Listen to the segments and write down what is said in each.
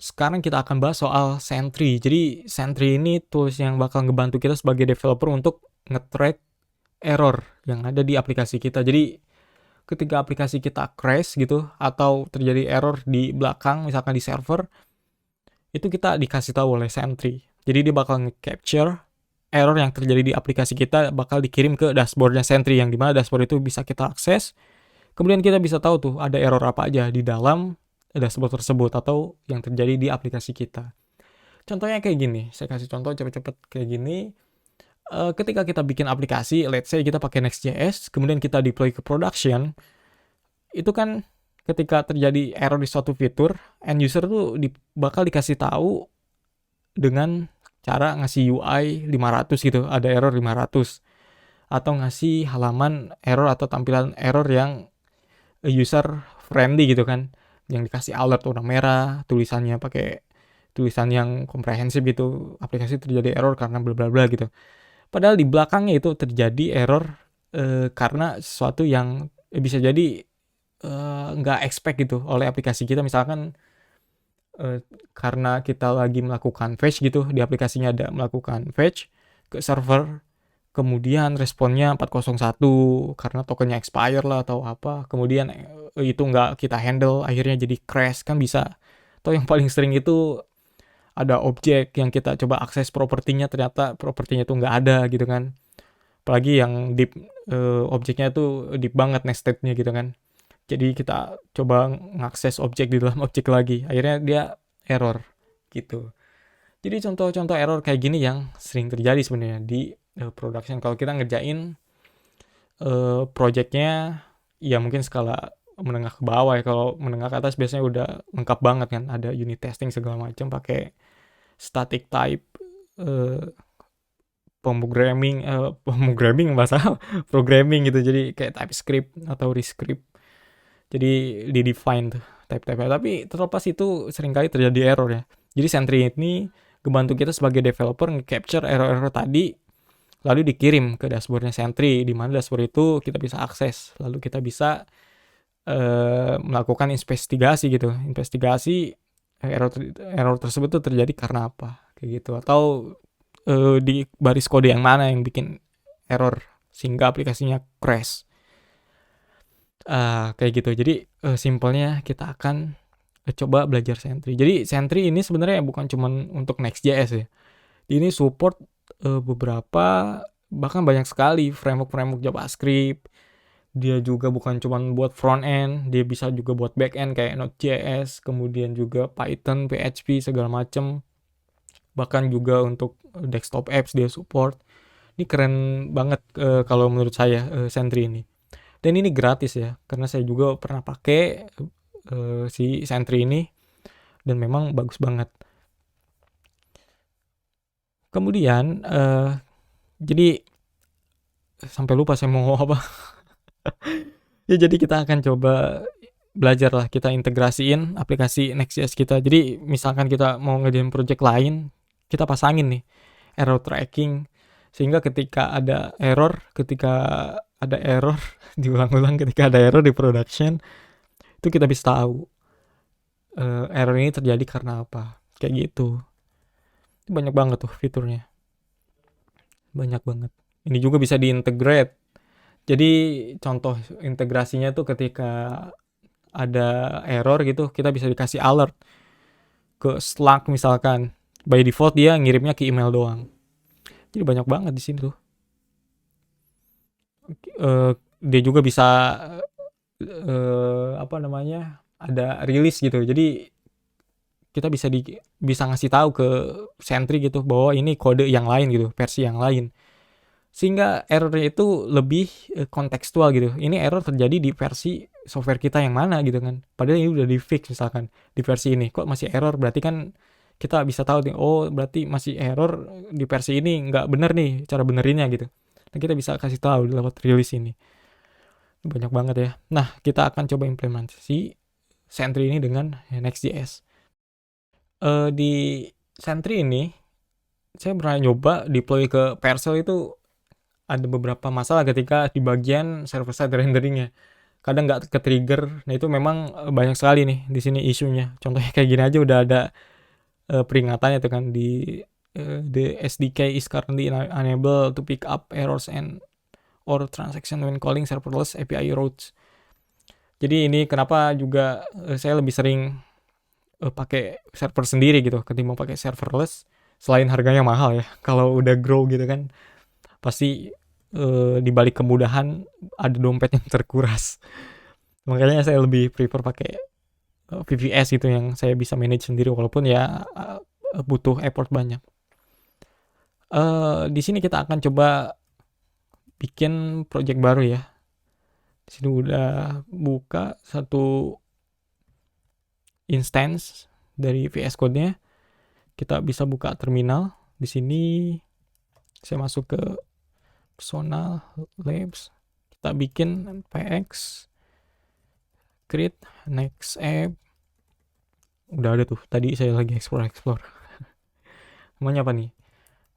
sekarang kita akan bahas soal Sentry. Jadi Sentry ini tools yang bakal ngebantu kita sebagai developer untuk nge-track error yang ada di aplikasi kita. Jadi ketika aplikasi kita crash gitu atau terjadi error di belakang misalkan di server, itu kita dikasih tahu oleh Sentry. Jadi dia bakal nge-capture error yang terjadi di aplikasi kita, bakal dikirim ke dashboardnya Sentry, yang dimana dashboard itu bisa kita akses. Kemudian kita bisa tahu tuh ada error apa aja di dalam dashboard tersebut atau yang terjadi di aplikasi kita. Contohnya kayak gini, saya kasih contoh cepet-cepet kayak gini. Ketika kita bikin aplikasi, let's say kita pakai Next.js, kemudian kita deploy ke production, itu kan ketika terjadi error di suatu fitur, end user tuh bakal dikasih tahu dengan cara ngasih UI 500 gitu, ada error 500. Atau ngasih halaman error atau tampilan error yang user friendly gitu kan, yang dikasih alert warna merah, tulisannya pakai tulisan yang komprehensif gitu, aplikasi terjadi error karena bla bla bla gitu. Padahal di belakangnya itu terjadi error karena sesuatu yang bisa jadi nggak expect gitu oleh aplikasi kita. Misalkan karena kita lagi melakukan fetch gitu, di aplikasinya ada melakukan fetch ke server, kemudian responnya 401 karena tokennya expire lah atau apa, kemudian itu nggak kita handle, akhirnya jadi crash kan bisa. Atau yang paling sering itu ada objek yang kita coba akses propertinya, ternyata propertinya itu nggak ada gitu kan. Apalagi yang deep, objeknya tuh deep banget nestednya gitu kan. Jadi kita coba ngakses objek di dalam objek lagi, akhirnya dia error gitu. Jadi contoh-contoh error kayak gini yang sering terjadi sebenarnya di production kalau kita ngerjain projectnya ya mungkin skala menengah ke bawah ya. Kalau menengah ke atas biasanya udah lengkap banget kan, ada unit testing segala macam pakai static type, pemrogramming bahasa programming gitu, jadi kayak TypeScript atau Rescript, jadi di define tuh type-type. Tapi terlepas itu seringkali terjadi error ya. Jadi Sentry ini ngebantu kita sebagai developer nge-capture error-error tadi, lalu dikirim ke dashboardnya Sentry, di mana dashboard itu kita bisa akses, lalu kita bisa melakukan investigasi gitu, error tersebut tuh terjadi karena apa kayak gitu, atau di baris kode yang mana yang bikin error sehingga aplikasinya crash. Kayak gitu. Jadi simpelnya kita akan coba belajar Sentry. Jadi Sentry ini sebenarnya bukan cuman untuk Next.js ya. Ini support beberapa, bahkan banyak sekali framework JavaScript. Dia juga bukan cuman buat front end, dia bisa juga buat back end kayak Node.js, kemudian juga Python, PHP segala macem. Bahkan juga untuk desktop apps dia support. Ini keren banget kalau menurut saya Sentry ini. Dan ini gratis ya, karena saya juga pernah pakai si Sentry ini dan memang bagus banget. Kemudian jadi sampai lupa saya mau apa. Ya jadi kita akan coba belajar lah, kita integrasiin aplikasi Next.js kita. Jadi misalkan kita mau ngerjain project lain, kita pasangin nih error tracking, sehingga ketika ada error diulang-ulang, ketika ada error di production itu kita bisa tahu error ini terjadi karena apa, kayak gitu. Banyak banget tuh fiturnya, banyak banget. Ini juga bisa diintegrate. Jadi contoh integrasinya tuh ketika ada error gitu, kita bisa dikasih alert ke Slack misalkan. By default dia ngirimnya ke email doang. Jadi banyak banget di sini tuh. Dia juga bisa ada rilis gitu. Jadi kita bisa ngasih tahu ke Sentry gitu bahwa ini kode yang lain gitu, versi yang lain. Sehingga errornya itu lebih kontekstual gitu. Ini error terjadi di versi software kita yang mana gitu kan. Padahal ini udah di fix misalkan di versi ini. Kok masih error? Berarti kan kita bisa tahu nih, oh berarti masih error di versi ini, nggak bener nih cara benerinnya gitu. Nah kita bisa kasih tahu lewat rilis ini. Banyak banget ya. Nah kita akan coba implementasi Sentry ini dengan Next.js. Di Sentry ini saya pernah nyoba deploy ke Vercel, itu ada beberapa masalah ketika di bagian server side renderingnya, kadang nggak ke trigger. Nah itu memang banyak sekali nih di sini isunya. Contohnya kayak gini aja udah ada peringatannya tuh kan di the SDK is currently unable to pick up errors and or transaction when calling serverless API routes. Jadi ini kenapa juga saya lebih sering pakai server sendiri gitu ketimbang pakai serverless. Selain harganya mahal ya, kalau udah grow gitu kan pasti di balik kemudahan ada dompet yang terkuras. Makanya saya lebih prefer pakai VVS gitu yang saya bisa manage sendiri walaupun ya butuh effort banyak. Di sini kita akan coba bikin project baru ya. Di sini udah buka satu instance dari VS Code-nya. Kita bisa buka terminal. Di sini saya masuk ke personal labs. Kita bikin npx create next app. Udah ada tuh. Tadi saya lagi explore. Namanya apa nih?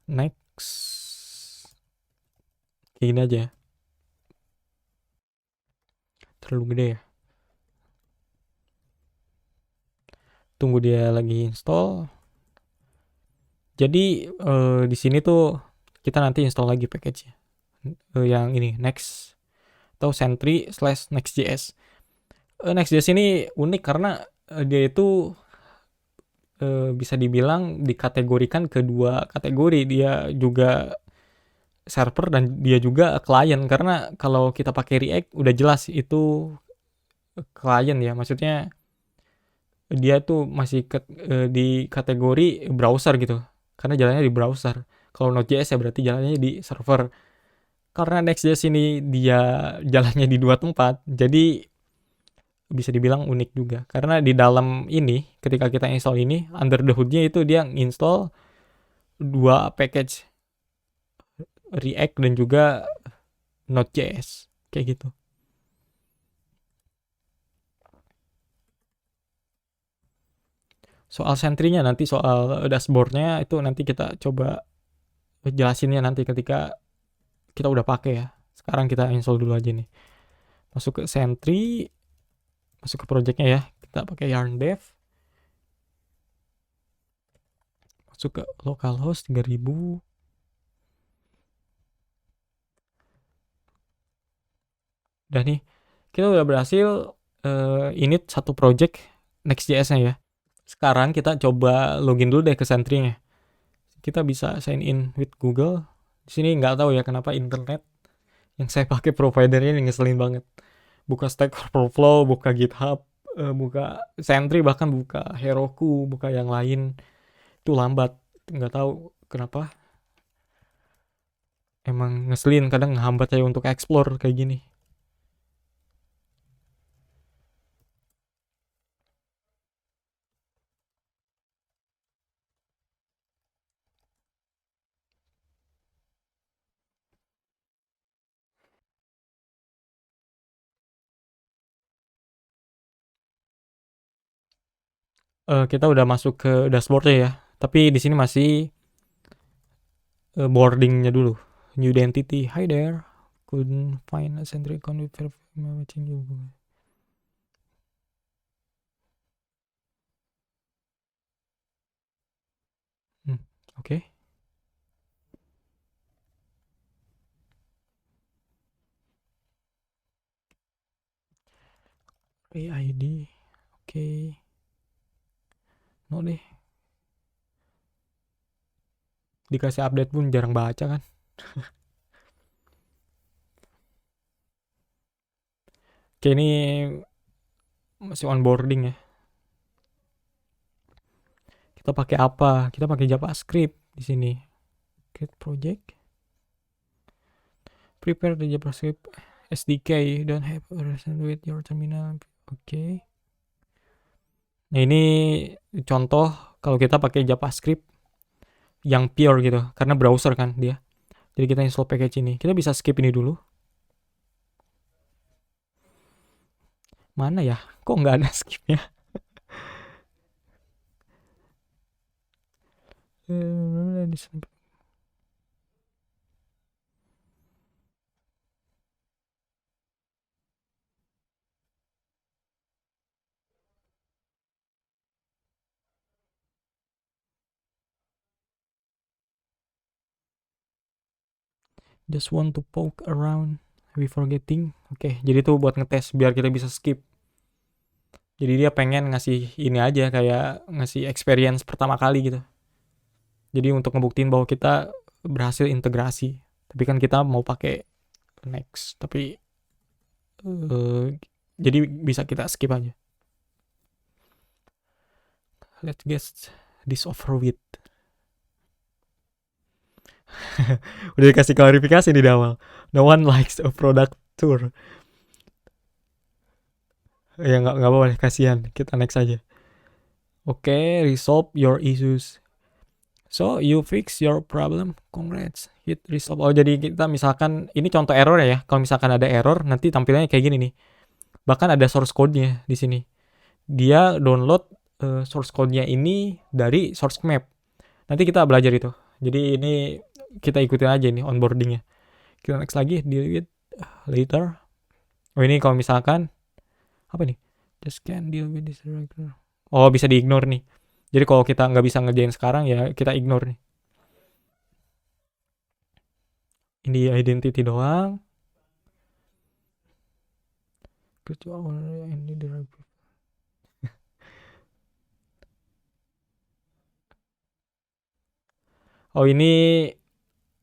Next. Kayak gini aja. Terlalu gede ya. Tunggu dia lagi install. Jadi di sini tuh kita nanti install lagi package-nya. Yang ini next atau sentry/nextjs. Next.js ini unik karena dia itu bisa dibilang dikategorikan kedua kategori. Dia juga server dan dia juga client, karena kalau kita pakai React udah jelas itu client ya, maksudnya dia tuh masih di kategori browser gitu karena jalannya di browser. Kalau Node.js ya berarti jalannya di server. Karena Next.js ini dia jalannya di dua tempat, jadi bisa dibilang unik juga. Karena di dalam ini, ketika kita install ini, under the hood-nya itu dia install dua package, React dan juga Node.js. Kayak gitu. Soal Sentry-nya nanti, soal dashboard-nya itu nanti kita coba jelasinnya nanti ketika kita udah pakai ya. Sekarang kita install dulu aja nih. Masuk ke Sentry, masuk ke project-nya ya. Kita pakai yarn dev. Masuk ke localhost 3000. Udah nih, kita udah berhasil init satu project Next.js-nya ya. Sekarang kita coba login dulu deh ke Sentry-nya. Kita bisa sign in with Google. Di sini nggak tahu ya kenapa internet yang saya pakai providernya ini ngeselin banget. Buka Stack Overflow, buka GitHub, buka Sentry, bahkan buka Heroku, buka yang lain itu lambat. Nggak tahu kenapa. Emang ngeselin, kadang ngehambat saya untuk explore kayak gini. Kita udah masuk ke dashboardnya ya. Tapi di sini masih boardingnya dulu. New identity, hi there. Couldn't find a Sentry account with matching you. Oke. Okay. AID. Oke. Okay. No deh. Dikasih update pun jarang baca kan. Oke, ini masih onboarding ya. Kita pakai apa? Kita pakai JavaScript di sini. Create project. Prepare the JavaScript SDK. Don't have a relation with your terminal. Oke. Okay. Nah, ini contoh kalau kita pakai JavaScript yang pure gitu, karena browser kan dia. Jadi kita install package ini. Kita bisa skip ini dulu. Mana ya? Kok nggak ada skipnya? Just want to poke around before getting. Oke, jadi tuh buat ngetes biar kita bisa skip. Jadi dia pengen ngasih ini aja, kayak ngasih experience pertama kali gitu. Jadi untuk ngebuktiin bahwa kita berhasil integrasi. Tapi kan kita mau pakai next. Tapi jadi bisa kita skip aja. Let's get this over with. Udah dikasih klarifikasi di awal. No one likes a product tour. Ya nggak apa-apa, kasihan. Kita next aja. Oke, resolve your issues. So you fix your problem, congrats, hit resolve. Oh jadi kita misalkan ini contoh error ya. Kalau misalkan ada error, nanti tampilannya kayak gini nih. Bahkan ada source code-nya di sini. Dia download source code-nya ini dari source map. Nanti kita belajar itu. Jadi ini kita ikutin aja nih onboardingnya. Kita next lagi, deal with later. Oh ini kalau misalkan apa nih? Just can't deal with this director. Oh bisa di-ignore nih. Jadi kalau kita nggak bisa ngerjain sekarang ya kita ignore nih. Ini identity doang. Ini directive. Oh ini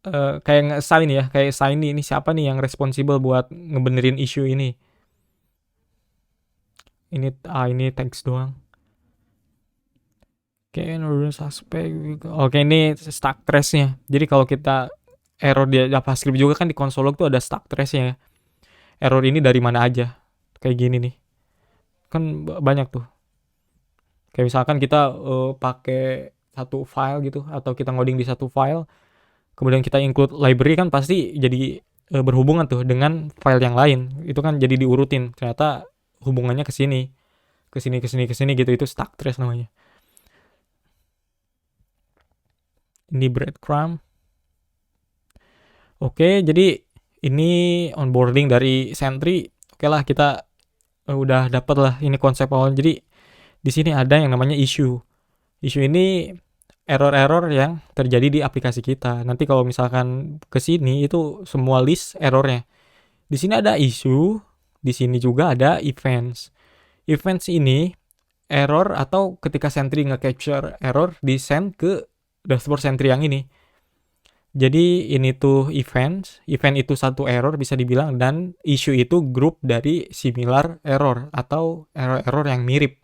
kayak nge-assign ya, kayak assign ini siapa nih yang responsible buat ngebenerin isu ini. Ini teks doang. Oke, udah suspek. Oke, ini stack trace-nya. Jadi kalau kita error di JavaScript juga kan di console log tuh ada stack trace-nya ya. Error ini dari mana aja. Kayak gini nih. Kan banyak tuh. Kayak misalkan kita pakai satu file gitu atau kita ngoding di satu file, kemudian kita include library kan pasti jadi berhubungan tuh dengan file yang lain. Itu kan jadi diurutin. Ternyata hubungannya ke sini, ke sini, ke sini, ke sini gitu. Itu stack trace namanya. Ini breadcrumb. Oke, jadi ini onboarding dari Sentry. Oke lah, kita udah dapet lah ini konsep awal. Jadi di sini ada yang namanya issue. Issue ini error-error yang terjadi di aplikasi kita. Nanti kalau misalkan ke sini itu semua list errornya. Di sini ada issue, di sini juga ada events. Events ini error atau ketika Sentry nge-capture error di send ke dashboard Sentry yang ini. Jadi ini tuh event itu satu error bisa dibilang, dan issue itu grup dari similar error atau error-error yang mirip.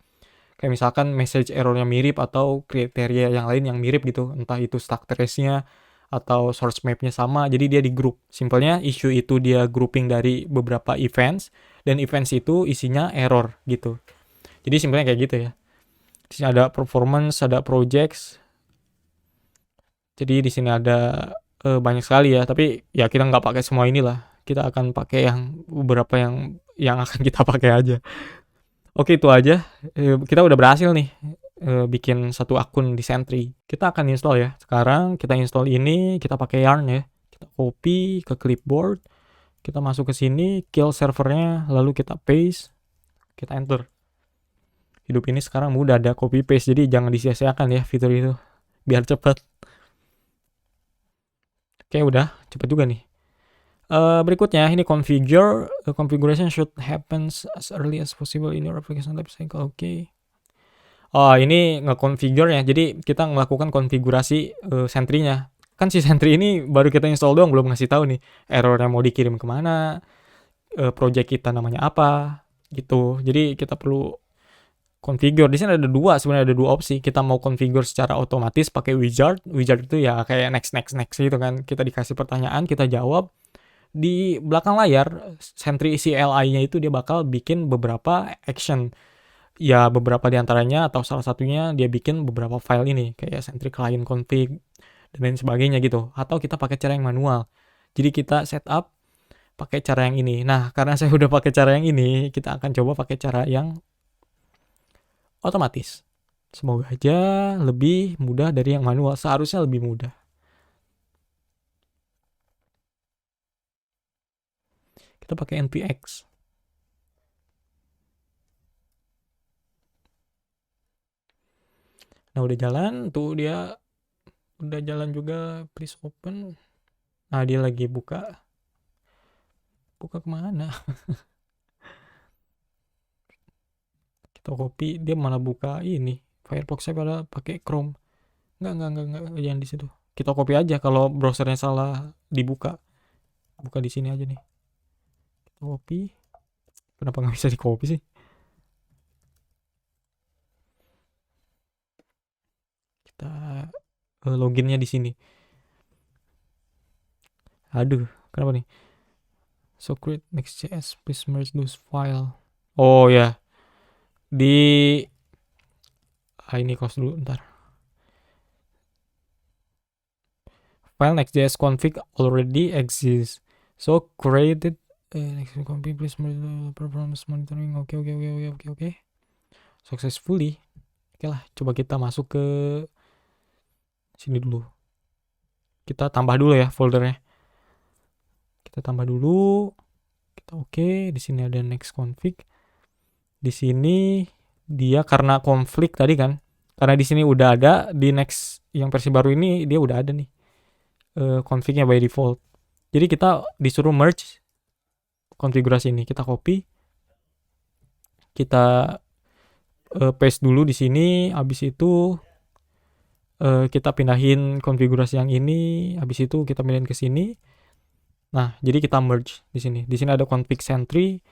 Kayak misalkan message errornya mirip atau kriteria yang lain yang mirip gitu, entah itu stack trace-nya atau source map-nya sama, jadi dia di grup. Simpelnya issue itu dia grouping dari beberapa events, dan events itu isinya error gitu. Jadi simpelnya kayak gitu ya. Di sini ada performance, ada projects. Jadi di sini ada banyak sekali ya, tapi ya kita nggak pakai semua inilah. Kita akan pakai yang beberapa yang akan kita pakai aja. Oke, itu aja. Kita udah berhasil nih bikin satu akun di Sentry. Kita akan install ya. Sekarang kita install ini, kita pakai yarn ya. Kita copy ke clipboard, kita masuk ke sini, kill servernya, lalu kita paste, kita enter. Hidup ini sekarang mudah, ada copy paste, jadi jangan disia-siakan ya fitur itu, biar cepet. Oke, udah cepet juga nih. Berikutnya ini configuration should happens as early as possible in your application life cycle. Oke. Oh, ini nge-configure ya. Jadi kita melakukan konfigurasi Sentry-nya. Kan si Sentry ini baru kita install doang, belum ngasih tahu nih errornya mau dikirim kemana, project kita namanya apa, gitu. Jadi kita perlu configure. Di sini sebenarnya ada dua opsi. Kita mau configure secara otomatis pakai wizard. Wizard itu ya kayak next gitu kan. Kita dikasih pertanyaan, kita jawab. Di belakang layar Sentry CLI-nya itu dia bakal bikin beberapa action. Ya beberapa diantaranya atau salah satunya dia bikin beberapa file ini kayak Sentry client config dan lain sebagainya gitu. Atau kita pakai cara yang manual. Jadi kita setup pakai cara yang ini. Nah, karena saya udah pakai cara yang ini, kita akan coba pakai cara yang otomatis. Semoga aja lebih mudah dari yang manual. Seharusnya lebih mudah. Kita pakai npx. Nah udah jalan tuh, dia udah jalan juga, please open. Dia lagi buka kemana? Kita copy, dia malah buka ini Firefox saya pada pakai Chrome. Enggak, jangan di situ. Kita copy aja kalau browsernya salah dibuka. Buka di sini aja nih. Kita copy. Kenapa nggak bisa di copy sih? Kita loginnya di sini. Aduh, kenapa nih? So create Next.js, please merge those file. Oh ya, di ini close dulu ntar. File Next.js config already exists. So created Next.js config, please merge the performance monitoring. Oke. Successfully. Oke lah, coba kita masuk ke sini dulu. Kita tambah dulu ya foldernya. Kita tambah dulu. Kita oke. Di sini ada next config. Di sini dia karena konflik tadi kan. Karena di sini udah ada, di next yang versi baru ini dia udah ada nih confignya by default. Jadi kita disuruh merge konfigurasi ini. Kita copy. Kita paste dulu di sini. Habis itu kita pindahin konfigurasi yang ini, habis itu kita pindahin ke sini. Nah, jadi kita merge di sini. Di sini ada config Sentry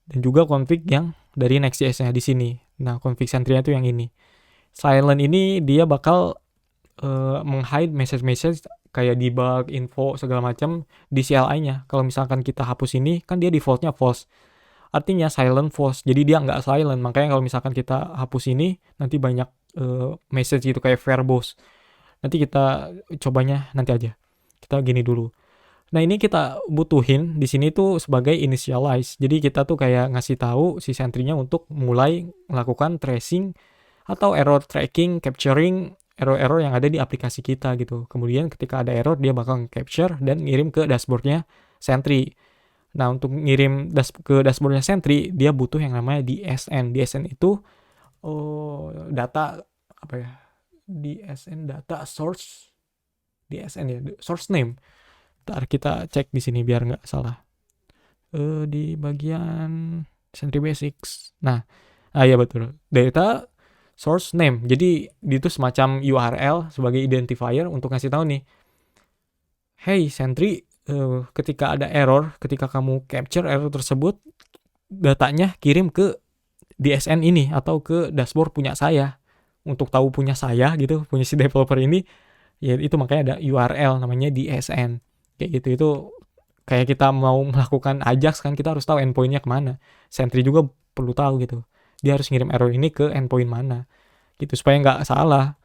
dan juga config yang dari Next.js-nya di sini. Nah, config Sentry-nya itu yang ini. Silent ini dia bakal menghide message-message kayak debug, info segala macam di CLI-nya. Kalau misalkan kita hapus ini, kan dia defaultnya false. Artinya silent false. Jadi dia nggak silent. Makanya kalau misalkan kita hapus ini, nanti banyak message gitu kayak verbose. Nanti kita cobanya nanti aja. Kita gini dulu. Nah, ini kita butuhin di sini tuh sebagai initialize. Jadi kita tuh kayak ngasih tahu si Sentry-nya untuk mulai melakukan tracing atau error tracking, capturing error-error yang ada di aplikasi kita gitu. Kemudian ketika ada error dia bakal capture dan ngirim ke dashboard-nya Sentry. Nah, untuk ngirim ke dashboard-nya Sentry, dia butuh yang namanya DSN. DSN itu data apa ya? DSN data source. DSN ya, source name. Ntar kita cek di sini biar nggak salah. Di bagian Sentry Basics. Nah, ya betul. Data source name. Jadi itu semacam URL sebagai identifier untuk ngasih tahu nih. Hey Sentry, ketika ada error, ketika kamu capture error tersebut, datanya kirim ke DSN ini atau ke dashboard punya saya. Untuk tahu punya saya gitu, punya si developer ini, ya itu makanya ada URL namanya DSN. Kayak gitu, itu kayak kita mau melakukan Ajax kan, kita harus tahu endpointnya kemana. Sentry juga perlu tahu gitu. Dia harus ngirim error ini ke endpoint mana. Gitu, supaya nggak salah.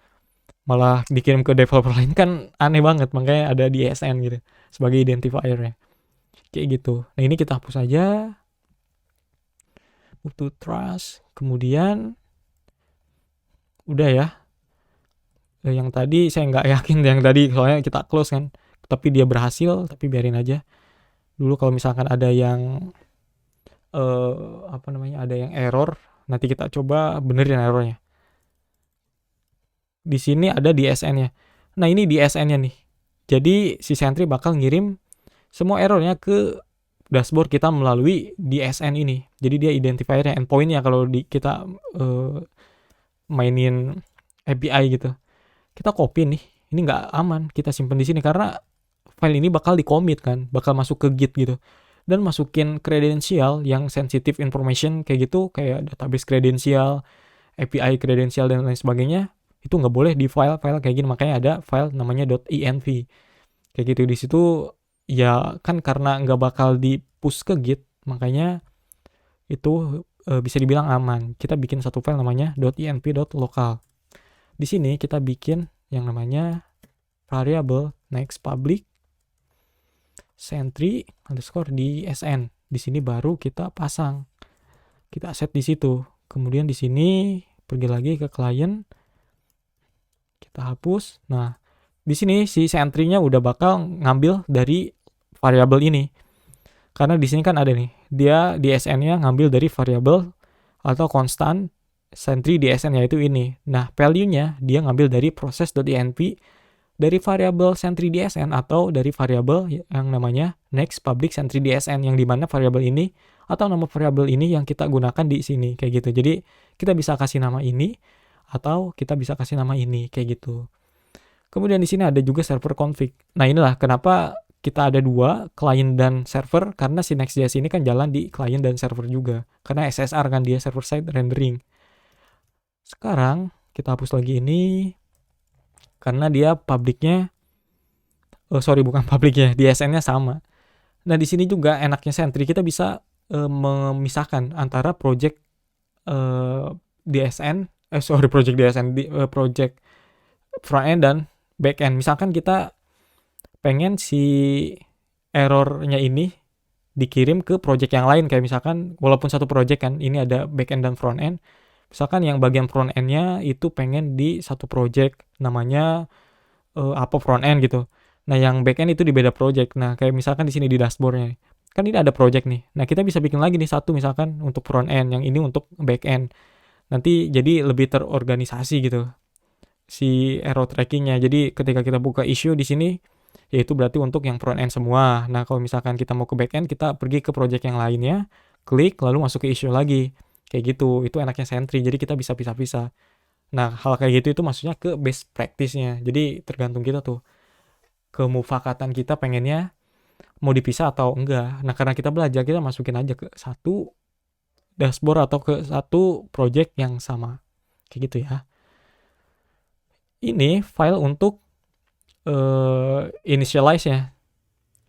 Malah dikirim ke developer lain kan aneh banget. Makanya ada DSN gitu sebagai identifier-nya. Kayak gitu. Nah, ini kita hapus aja. Butuh trust. Kemudian udah ya. Yang tadi saya nggak yakin yang tadi, soalnya kita close kan. Tapi dia berhasil, tapi biarin aja. Dulu kalau misalkan ada yang ada yang error, nanti kita coba benerin errornya. Di sini ada DSN-nya. Nah, ini DSN-nya nih. Jadi si Sentry bakal ngirim semua errornya ke dashboard kita melalui DSN ini. Jadi dia identifier endpoint-nya kalau kita mainin API gitu. Kita copy nih. Ini nggak aman kita simpen di sini karena file ini bakal di-commit kan, bakal masuk ke Git gitu. Dan masukin kredensial yang sensitive information kayak gitu, kayak database kredensial, API kredensial dan lain sebagainya, itu nggak boleh di file-file kayak gini. Makanya ada file namanya .env. Kayak gitu, di situ ya kan karena nggak bakal di-push ke Git, makanya itu bisa dibilang aman. Kita bikin satu file namanya .env.local. Di sini kita bikin yang namanya variable next public Sentry underscore DSN. Di sini baru kita pasang. Kita set di situ. Kemudian di sini pergi lagi ke client. Kita hapus. Nah, di sini si Sentry-nya udah bakal ngambil dari variabel ini. Karena di sini kan ada nih. Dia DSN-nya ngambil dari variabel atau konstan Sentry DSN, yaitu ini. Nah, value-nya dia ngambil dari proses.env dari variabel Sentry DSN atau dari variabel yang namanya next public Sentry DSN, yang dimana variabel ini atau nama variabel ini yang kita gunakan di sini kayak gitu. Jadi kita bisa kasih nama ini atau kita bisa kasih nama ini kayak gitu. Kemudian di sini ada juga server config. Nah, inilah kenapa kita ada dua, client dan server, karena si Next.js ini kan jalan di client dan server juga. Karena SSR kan, dia server side rendering. Sekarang kita hapus lagi ini karena dia publiknya, bukan publiknya, DSN-nya sama. Nah, di sini juga enaknya Sentry, kita bisa memisahkan antara project DSN, project DSN, project frontend dan backend. Misalkan kita pengen si errornya ini dikirim ke project yang lain, kayak misalkan walaupun satu project kan, ini ada backend dan frontend. Misalkan yang bagian frontend-nya itu pengen di satu project namanya apa frontend gitu. Nah, yang backend itu di beda project. Nah, kayak misalkan di sini di dashboard-nya. Kan ini ada project nih. Nah, kita bisa bikin lagi nih satu misalkan untuk frontend, yang ini untuk backend. Nanti jadi lebih terorganisasi gitu si error trackingnya. Jadi ketika kita buka issue di sini, yaitu berarti untuk yang front end semua. Nah, kalau misalkan kita mau ke back end, kita pergi ke project yang lainnya, klik, lalu masuk ke issue lagi. Kayak gitu. Itu enaknya Sentry. Jadi kita bisa pisah-pisah. Nah, hal kayak gitu itu maksudnya ke best practice-nya. Jadi tergantung kita tuh. Kemufakatan kita pengennya mau dipisah atau enggak. Nah, karena kita belajar, kita masukin aja ke satu dashboard atau ke satu project yang sama. Kayak gitu ya. Ini file untuk initialize ya.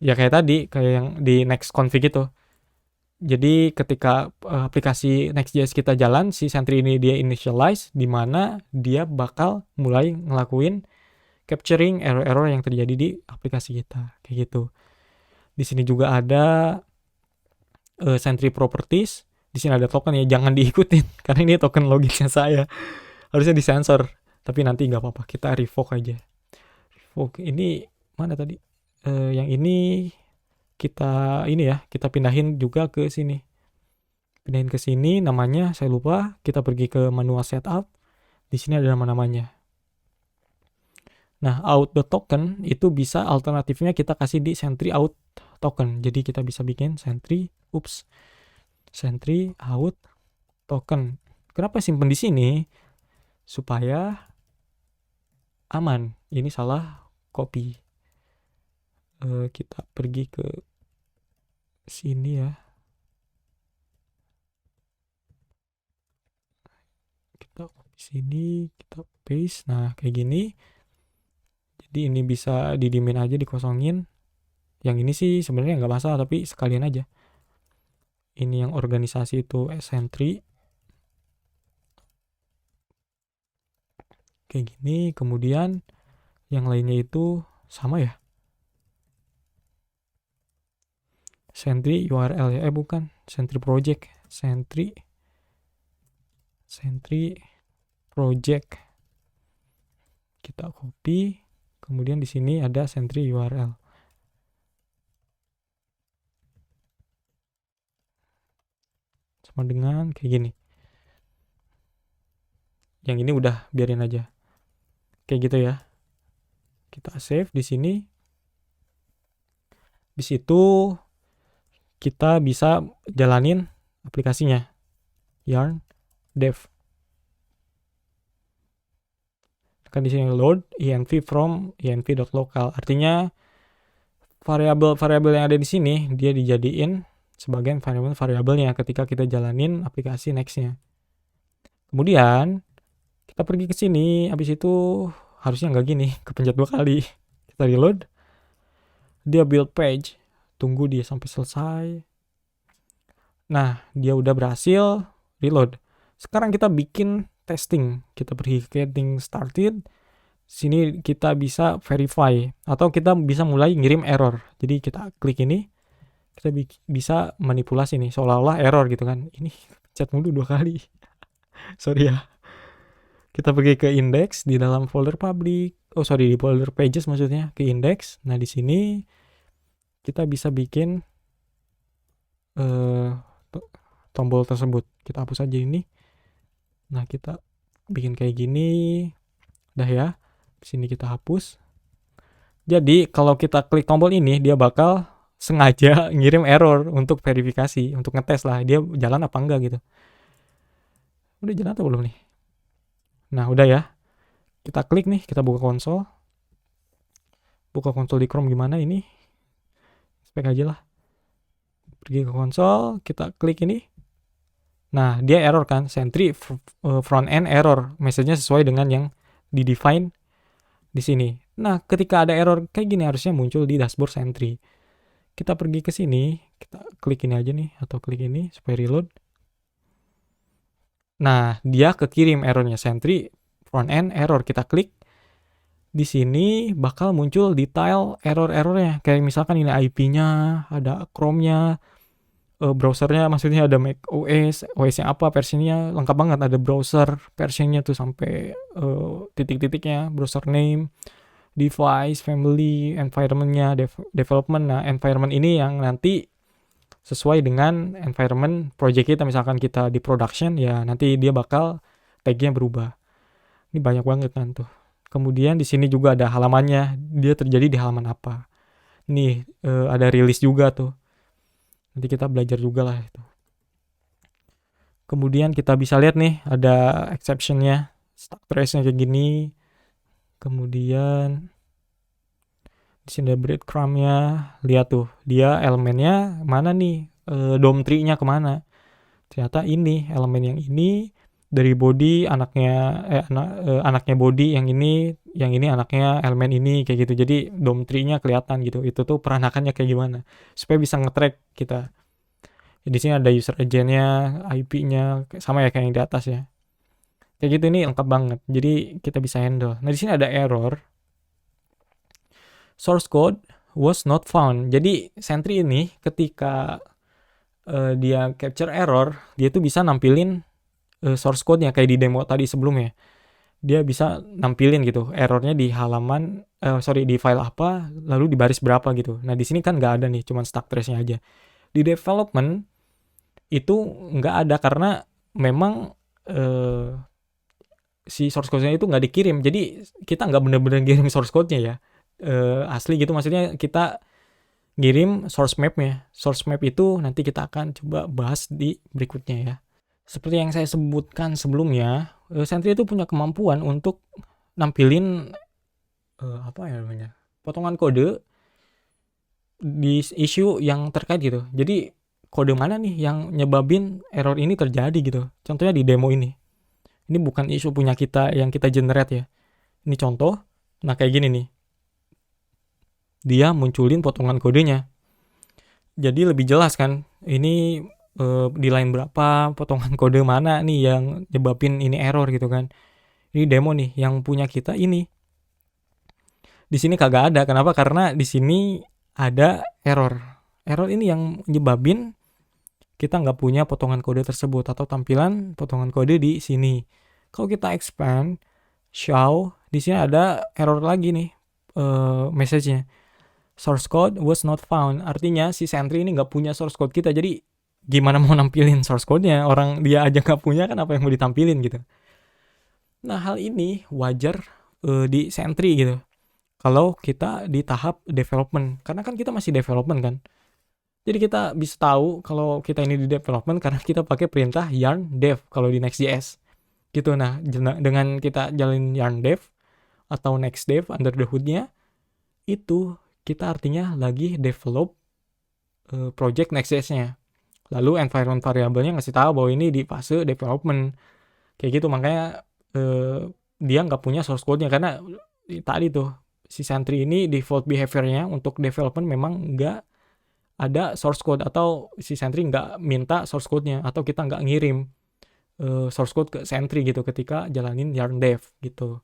Ya kayak tadi, kayak yang di next config itu. Jadi ketika aplikasi Next.js kita jalan, si Sentry ini dia initialize, di mana dia bakal mulai ngelakuin capturing error-error yang terjadi di aplikasi kita, kayak gitu. Di sini juga ada Sentry properties. Di sini ada token ya, jangan diikutin karena ini token loginnya saya. Harusnya disensor, tapi nanti nggak apa-apa, kita revoke aja. Revoke ini mana tadi? Yang ini kita pindahin juga ke sini. Pindahin ke sini, namanya saya lupa. Kita pergi ke manual setup. Di sini ada nama-namanya. Nah, out the token itu bisa alternatifnya kita kasih di Sentry out token. Jadi kita bisa bikin Sentry out token. Kenapa simpen di sini? Supaya aman. Ini salah copy. Kita pergi ke sini ya. Kita copy sini, kita paste. Nah, kayak gini. Jadi ini bisa didimin aja, dikosongin. Yang ini sih sebenarnya nggak masalah, tapi sekalian aja. Ini yang organisasi itu Sentry. Kayak gini. Kemudian yang lainnya itu sama ya. Sentry URL ya. Bukan. Sentry project. Sentry project. Kita copy. Kemudian di sini ada Sentry URL. Sama dengan kayak gini. Yang ini udah biarin aja. Kayak gitu ya. Kita save di sini. Di situ kita bisa jalanin aplikasinya. Yarn dev. Kan di sini load env from env.local. Artinya variabel-variabel yang ada di sini dia dijadiin sebagai variabelnya ketika kita jalanin aplikasi next-nya. Kemudian kita pergi ke sini, habis itu harusnya nggak gini, kepencet 2 kali. Kita reload. Dia build page. Tunggu dia sampai selesai. Nah, dia udah berhasil reload. Sekarang kita bikin testing. Kita pergi ke getting started. Sini kita bisa verify atau kita bisa mulai ngirim error. Jadi kita klik ini, kita bisa manipulasi nih seolah-olah error gitu kan. Ini chat mulu 2 kali. Sorry ya. Kita pergi ke index di dalam folder public. Di folder pages maksudnya, ke index. Nah, di sini kita bisa bikin tombol tersebut. Kita hapus aja ini. Nah, kita bikin kayak gini. Udah ya. Di sini kita hapus. Jadi kalau kita klik tombol ini, dia bakal sengaja ngirim error untuk verifikasi, untuk ngetes lah dia jalan apa enggak gitu. Udah jalan atau belum nih? Nah udah ya, kita klik nih, kita buka konsol. Buka konsol di Chrome gimana ini? Spek aja lah. Pergi ke konsol, kita klik ini. Nah dia error kan, Sentry front end error, message-nya sesuai dengan yang di define di sini. Nah ketika ada error kayak gini harusnya muncul di dashboard Sentry. Kita pergi ke sini, kita klik ini aja nih, atau klik ini supaya reload. Nah, dia kekirim errornya Sentry front end error. Kita klik di sini bakal muncul detail error-errornya. Kayak misalkan ini IP-nya, ada Chrome-nya, browsernya, maksudnya ada Mac OS, OS-nya apa, versinya lengkap banget. Ada browser versionnya tuh sampai titik-titiknya, browser name, device, family, environment-nya, development. Nah, environment ini yang nanti sesuai dengan environment project kita. Misalkan kita di production, ya nanti dia bakal tag-nya berubah. Ini banyak banget kan tuh. Kemudian di sini juga ada halamannya, dia terjadi di halaman apa. Nih ada rilis juga tuh. Nanti kita belajar juga lah itu. Kemudian kita bisa lihat nih ada exception-nya, stack trace-nya kayak gini. Kemudian di sini ada breadcrumb-nya. Lihat tuh, dia elemennya mana nih? DOM tree-nya kemana? Ternyata ini elemen yang ini dari body anaknya body yang ini anaknya elemen ini kayak gitu. Jadi DOM tree-nya kelihatan gitu. Itu tuh peranakannya kayak gimana supaya bisa nge-track kita. Di sini ada user agent-nya, IP-nya sama ya kayak yang di atas ya. Kayak gitu, ini lengkap banget. Jadi kita bisa handle. Nah, di sini ada error. Source code was not found. Jadi Sentry ini ketika dia capture error, dia tuh bisa nampilin source code-nya kayak di demo tadi sebelumnya. Dia bisa nampilin gitu errornya di halaman di file apa, lalu di baris berapa gitu. Nah di sini kan nggak ada nih, cuman stack trace-nya aja. Di development itu nggak ada karena memang si source code-nya itu nggak dikirim. Jadi kita nggak bener-bener ngirim source code-nya ya asli gitu. Maksudnya kita ngirim source map-nya. Source map itu nanti kita akan coba bahas di berikutnya ya. Seperti yang saya sebutkan sebelumnya, Sentry itu punya kemampuan untuk nampilin potongan kode di issue yang terkait gitu. Jadi kode mana nih yang nyebabin error ini terjadi gitu. Contohnya di demo ini. Ini bukan issue punya kita yang kita generate ya. Ini contoh. Nah kayak gini nih. Dia munculin potongan kodenya. Jadi lebih jelas kan. Ini di line berapa, potongan kode mana nih yang nyebabin ini error gitu kan. Ini demo nih yang punya kita ini. Di sini kagak ada. Kenapa? Karena di sini ada error. Error ini yang nyebabin kita nggak punya potongan kode tersebut atau tampilan potongan kode di sini. Kalau kita expand, show, di sini ada error lagi nih message-nya. Source code was not found. Artinya si Sentry ini nggak punya source code kita. Jadi gimana mau nampilin source code-nya? Orang dia aja nggak punya kan apa yang mau ditampilin gitu. Nah hal ini wajar di Sentry gitu. Kalau kita di tahap development. Karena kan kita masih development kan. Jadi kita bisa tahu kalau kita ini di development karena kita pakai perintah yarn dev kalau di Next.js. Gitu. Nah dengan kita jalin yarn dev atau next dev under the hood-nya, itu kita artinya lagi develop project Next.js-nya. Lalu environment variabelnya ngasih tahu bahwa ini di fase development. Kayak gitu, makanya dia nggak punya source code-nya karena tadi tuh si Sentry ini default behavior-nya untuk development memang nggak ada source code atau si Sentry nggak minta source code-nya atau kita nggak ngirim source code ke Sentry gitu ketika jalanin yarn dev gitu.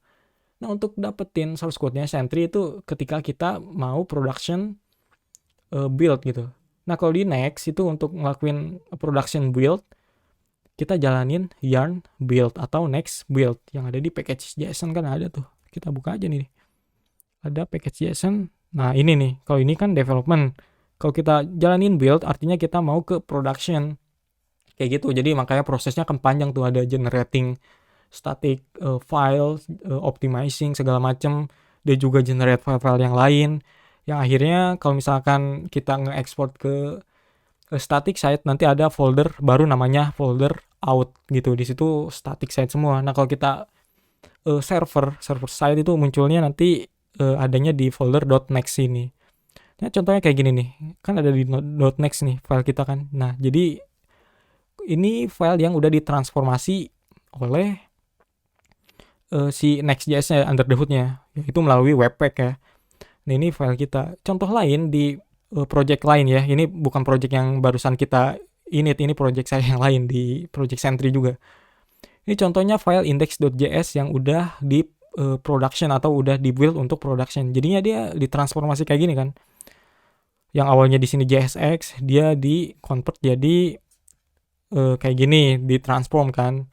Nah untuk dapetin source code-nya Sentry itu ketika kita mau production build gitu. Nah kalau di Next itu untuk ngelakuin production build, kita jalanin yarn build atau next build yang ada di package JSON kan ada tuh. Kita buka aja nih. Ada package JSON. Nah ini nih, kalau ini kan development. Kalau kita jalanin build artinya kita mau ke production. Kayak gitu. Jadi makanya prosesnya kan panjang tuh, ada generating static file, optimizing segala macam. dia juga generate file-file yang lain, yang akhirnya kalau misalkan kita nge-export ke static site, nanti ada folder baru namanya folder out gitu. Di situ static site semua. Nah, kalau kita server side itu munculnya nanti adanya di folder .next ini. Nah, contohnya kayak gini nih. Kan ada di .next nih file kita kan. Nah, jadi ini file yang udah ditransformasi oleh si Next.js-nya under the hood-nya, yaitu melalui Webpack ya. Nah, ini file kita. Contoh lain di project lain ya. Ini bukan project yang barusan kita init, ini project saya yang lain di project Sentry juga. Ini contohnya file index.js yang udah di production atau udah di build untuk production. Jadinya dia ditransformasi kayak gini kan. Yang awalnya di sini JSX, dia di convert jadi kayak gini, ditransform kan.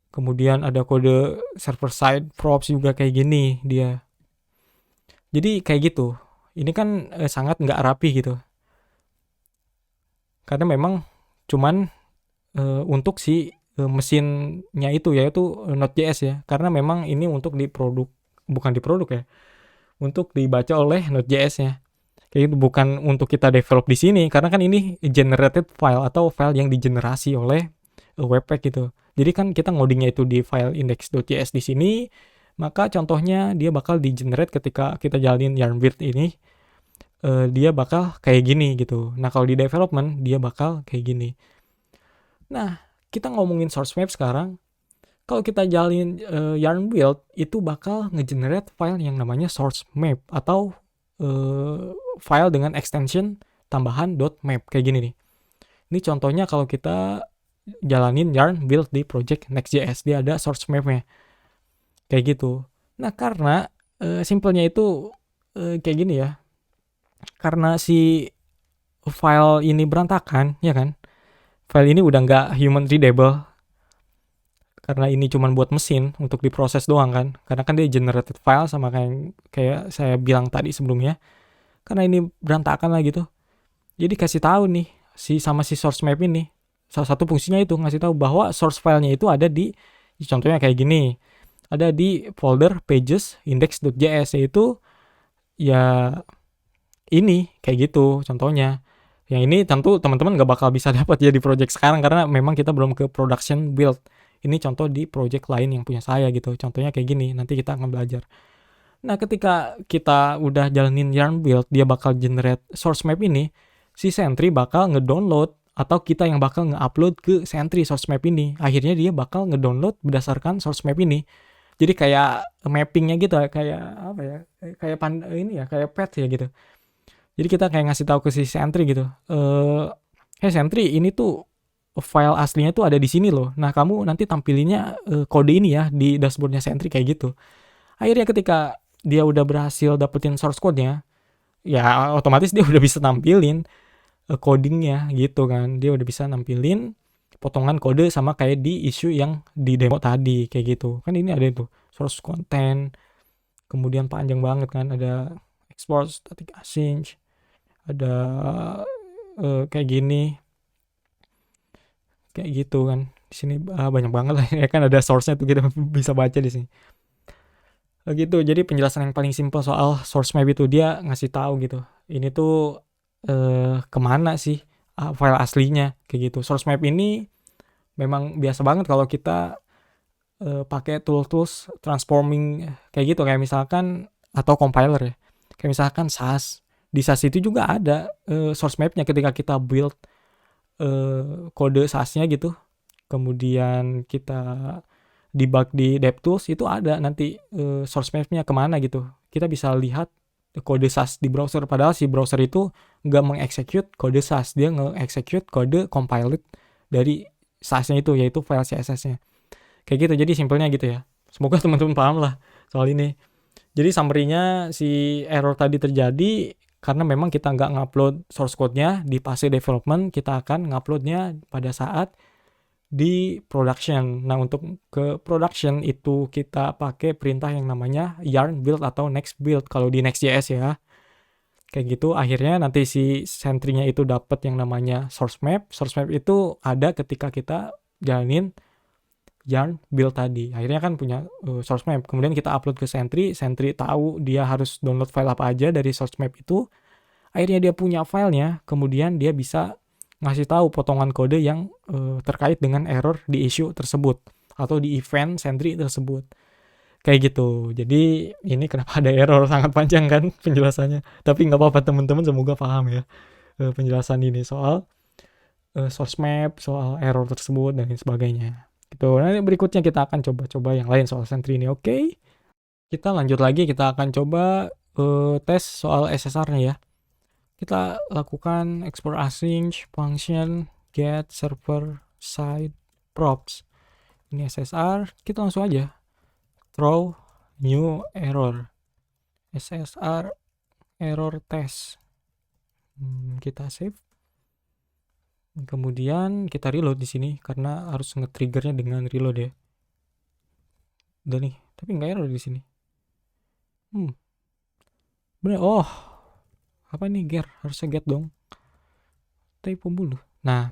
Kemudian ada kode server side props juga kayak gini dia. Jadi kayak gitu. Ini kan sangat nggak rapi gitu. Karena memang cuman untuk si mesinnya itu, yaitu Node.js ya. Karena memang ini untuk bukan diproduk ya. Untuk dibaca oleh Node.js ya. Kayak gitu, bukan untuk kita develop di sini. Karena kan ini generated file atau file yang digenerasi oleh Webpack gitu. Jadi kan kita ngodingnya itu di file index.js di sini, maka contohnya dia bakal di-generate ketika kita jalanin yarn build ini, dia bakal kayak gini gitu. Nah, kalau di development dia bakal kayak gini. Nah, kita ngomongin source map sekarang. Kalau kita jalanin yarn build, itu bakal nge-generate file yang namanya source map atau file dengan extension tambahan .map kayak gini nih. Ini contohnya kalau kita jalanin yarn build di project Next.js, dia ada source map-nya kayak gitu. Nah, karena simpelnya itu kayak gini ya, karena si file ini berantakan ya kan, file ini udah nggak human readable karena ini cuma buat mesin untuk diproses doang kan, karena kan dia generated file sama kayak saya bilang tadi sebelumnya. Karena ini berantakan lah gitu, jadi kasih tahu nih sama si source map ini, salah satu fungsinya itu ngasih tahu bahwa source filenya itu ada di, contohnya kayak gini, ada di folder pages index.js, yaitu ya ini kayak gitu contohnya. Yang ini tentu teman-teman nggak bakal bisa dapat ya di project sekarang karena memang kita belum ke production build. Ini contoh di project lain yang punya saya gitu. Contohnya kayak gini, nanti kita akan belajar. Nah, ketika kita udah jalanin yarn build, dia bakal generate source map ini, si Sentry bakal ngedownload atau kita yang bakal nge-upload ke Sentry source map ini. Akhirnya dia bakal ngedownload berdasarkan source map ini. Jadi kayak mappingnya gitu, kayak apa ya? Kayak ini ya, kayak path ya gitu. Jadi kita kayak ngasih tahu ke si Sentry gitu. Hey Sentry, ini tuh file aslinya tuh ada di sini loh. Nah, kamu nanti tampilinnya kode ini ya di dashboardnya Sentry kayak gitu. Akhirnya ketika dia udah berhasil dapetin source code-nya, ya otomatis dia udah bisa nampilin codingnya gitu kan. Dia udah bisa nampilin potongan kode sama kayak di issue yang di demo tadi kayak gitu. Kan ini ada itu source content, kemudian panjang banget kan, ada export static async, ada kayak gini, kayak gitu kan. Di sini banyak banget lah ya kan, ada source-nya tuh kita bisa baca di sini. Gitu. Jadi penjelasan yang paling simpel soal source map itu, dia ngasih tahu gitu. Ini tuh kemana sih file aslinya kayak gitu. Source map ini memang biasa banget kalau kita pakai tools transforming kayak gitu, kayak misalkan atau compiler ya. Kayak misalkan SAS. Di SAS itu juga ada source mapnya ketika kita build kode SAS-nya gitu. Kemudian kita debug di DevTools, itu ada nanti source map-nya kemana gitu. Kita bisa lihat kode SAS di browser, padahal si browser itu nggak mengexecute kode SAS, dia nge-execute kode compiled dari SAS-nya itu, yaitu file CSS-nya. Kayak gitu, jadi simpelnya gitu ya. Semoga teman-teman paham lah soal ini. Jadi summary-nya, si error tadi terjadi karena memang kita nggak ngupload source code-nya di fase development, kita akan nguploadnya pada saat di production. Nah, untuk ke production itu kita pakai perintah yang namanya yarn build atau next build kalau di Next.js ya. Kayak gitu, akhirnya nanti si Sentry-nya itu dapat yang namanya source map. Source map itu ada ketika kita jalanin yarn build tadi. Akhirnya kan punya source map. Kemudian kita upload ke Sentry tahu dia harus download file apa aja dari source map itu. Akhirnya dia punya filenya, kemudian dia bisa ngasih tahu potongan kode yang terkait dengan error di issue tersebut atau di event Sentry tersebut. Kayak gitu. Jadi ini kenapa ada error, sangat panjang kan penjelasannya. Tapi nggak apa-apa teman-teman, semoga paham ya penjelasan ini soal source map, soal error tersebut dan lain sebagainya. Gitu. Nanti berikutnya kita akan coba-coba yang lain soal Sentry ini. Oke. Kita lanjut lagi, kita akan coba tes soal SSR-nya ya. Kita lakukan export async function get server side props. Ini SSR, kita langsung aja throw new error SSR error test. Kita save, kemudian kita reload di sini karena harus nge-triggernya dengan reload ya. Udah nih, tapi nggak error di sini. Bener, oh apa nih get, harusnya get dong, typo mulu. Nah